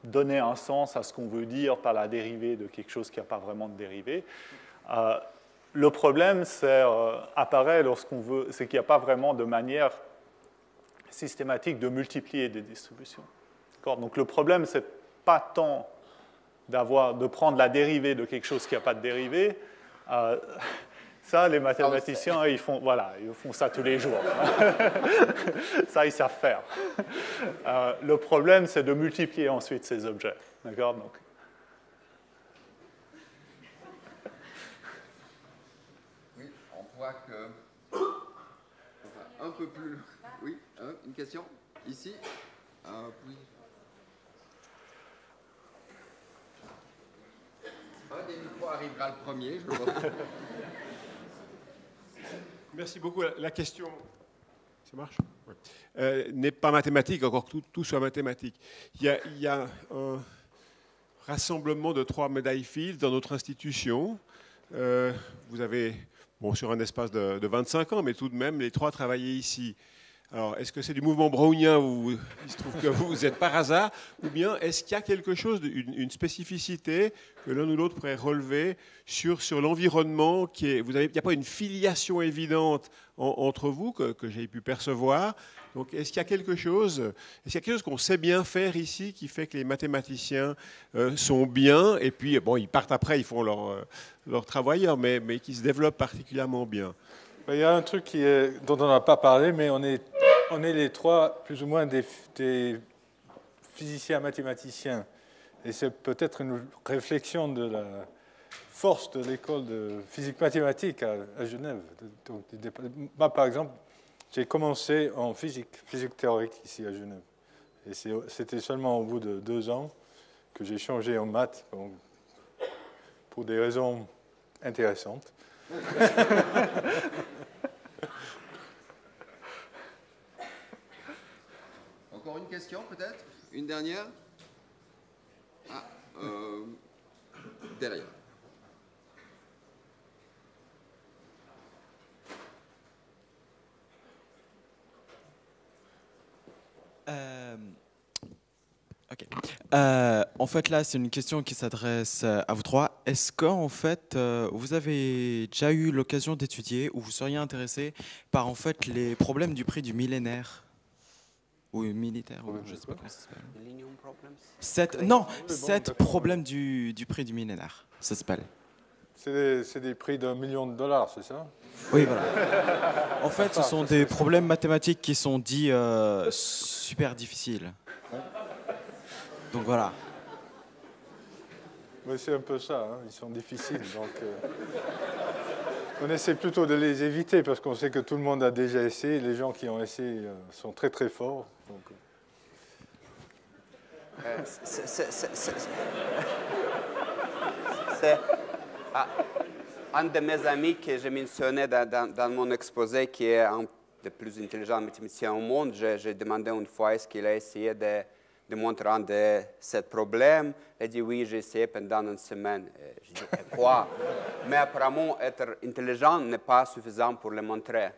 donner un sens à ce qu'on veut dire par la dérivée de quelque chose qui n'a pas vraiment de dérivée. Le problème apparaît lorsqu'on veut, c'est qu'il n'y a pas vraiment de manière systématique de multiplier des distributions. Donc le problème, c'est pas tant de prendre la dérivée de quelque chose qui n'a pas de dérivée. Ça, les mathématiciens, ils font ça tous les jours. Ça, ils savent faire. Le problème, c'est de multiplier ensuite ces objets. D'accord ? Donc, oui, on voit que... un peu plus... Oui, une question? Ici? Oui. Un des micros arrivera le premier, je le vois. Merci beaucoup. La question... Ça marche ? n'est pas mathématique, encore que tout soit mathématique. Il y a un rassemblement de 3 médailles Fields dans notre institution. Vous avez, bon, sur un espace de 25 ans, mais tout de même, les 3 travaillaient ici. Alors, est-ce que c'est du mouvement brownien où il se trouve que vous êtes par hasard, ou bien est-ce qu'il y a quelque chose, une spécificité que l'un ou l'autre pourrait relever sur l'environnement qui est, il n'y a pas une filiation évidente entre vous que j'ai pu percevoir. Donc, est-ce qu'il y a quelque chose qu'on sait bien faire ici qui fait que les mathématiciens sont bien, et puis, bon, ils partent après, ils font leur travail, mais qui se développent particulièrement bien? Il y a un truc dont on n'a pas parlé, mais on est les 3 plus ou moins des physiciens mathématiciens. Et c'est peut-être une réflexion de la force de l'école de physique mathématique à Genève. Donc, moi, par exemple, j'ai commencé en physique théorique ici à Genève. Et c'était seulement au bout de 2 ans que j'ai changé en maths pour des raisons intéressantes. Encore une question peut-être? Une dernière? Ah, derrière. Ok. En fait, là, c'est une question qui s'adresse à vous 3. Est-ce que, en fait, vous avez déjà eu l'occasion d'étudier ou vous seriez intéressé par, en fait, les problèmes du prix du millénaire ou militaire, ou je ne sais pas comment ça s'appelle. Non, 7 problèmes du prix du millénaire, ça s'appelle. C'est des prix d'1 million de dollars, c'est ça? Oui, voilà. En fait, ce sont des problèmes mathématiques qui sont dits super difficiles. Donc voilà. Mais c'est un peu ça, hein. Ils sont difficiles. Donc, on essaie plutôt de les éviter parce qu'on sait que tout le monde a déjà essayé. Les gens qui ont essayé sont très très forts. Donc, un de mes amis que j'ai mentionné dans mon exposé, qui est un des plus intelligents mathématiciens au monde, j'ai demandé une fois est-ce qu'il a essayé de montrer un de ces problèmes. Il a dit oui, j'ai essayé pendant une semaine. Je dis quoi? Mais apparemment, être intelligent n'est pas suffisant pour le montrer.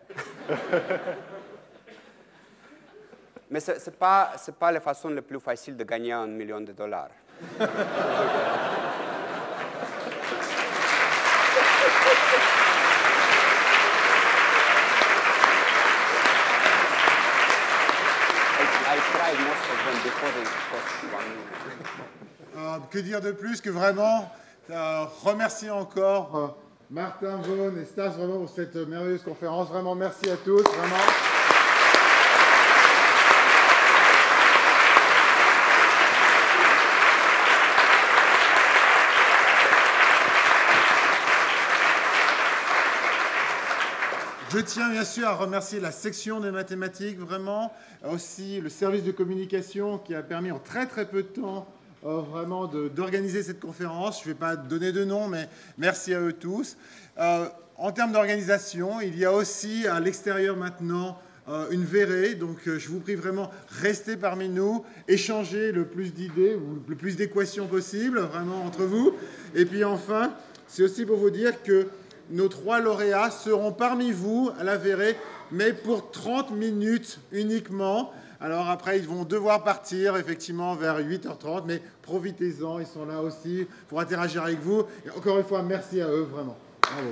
Mais ce n'est pas la façon la plus facile de gagner $1 million. Que dire de plus que vraiment remercier encore Martin, Vaughan et Stas vraiment pour cette merveilleuse conférence. Vraiment merci à tous. Vraiment. Je tiens bien sûr à remercier la section des mathématiques, vraiment, aussi le service de communication qui a permis en très très peu de temps vraiment d'organiser cette conférence. Je ne vais pas donner de nom, mais merci à eux tous. En termes d'organisation, il y a aussi à l'extérieur maintenant une verrée, donc je vous prie vraiment, restez parmi nous, échangez le plus d'idées, ou le plus d'équations possible, vraiment entre vous. Et puis enfin, c'est aussi pour vous dire que nos 3 lauréats seront parmi vous à la verrée, mais pour 30 minutes uniquement. Alors après, ils vont devoir partir, effectivement, vers 8h30, mais profitez-en, ils sont là aussi pour interagir avec vous. Et encore une fois, merci à eux, vraiment. Bravo.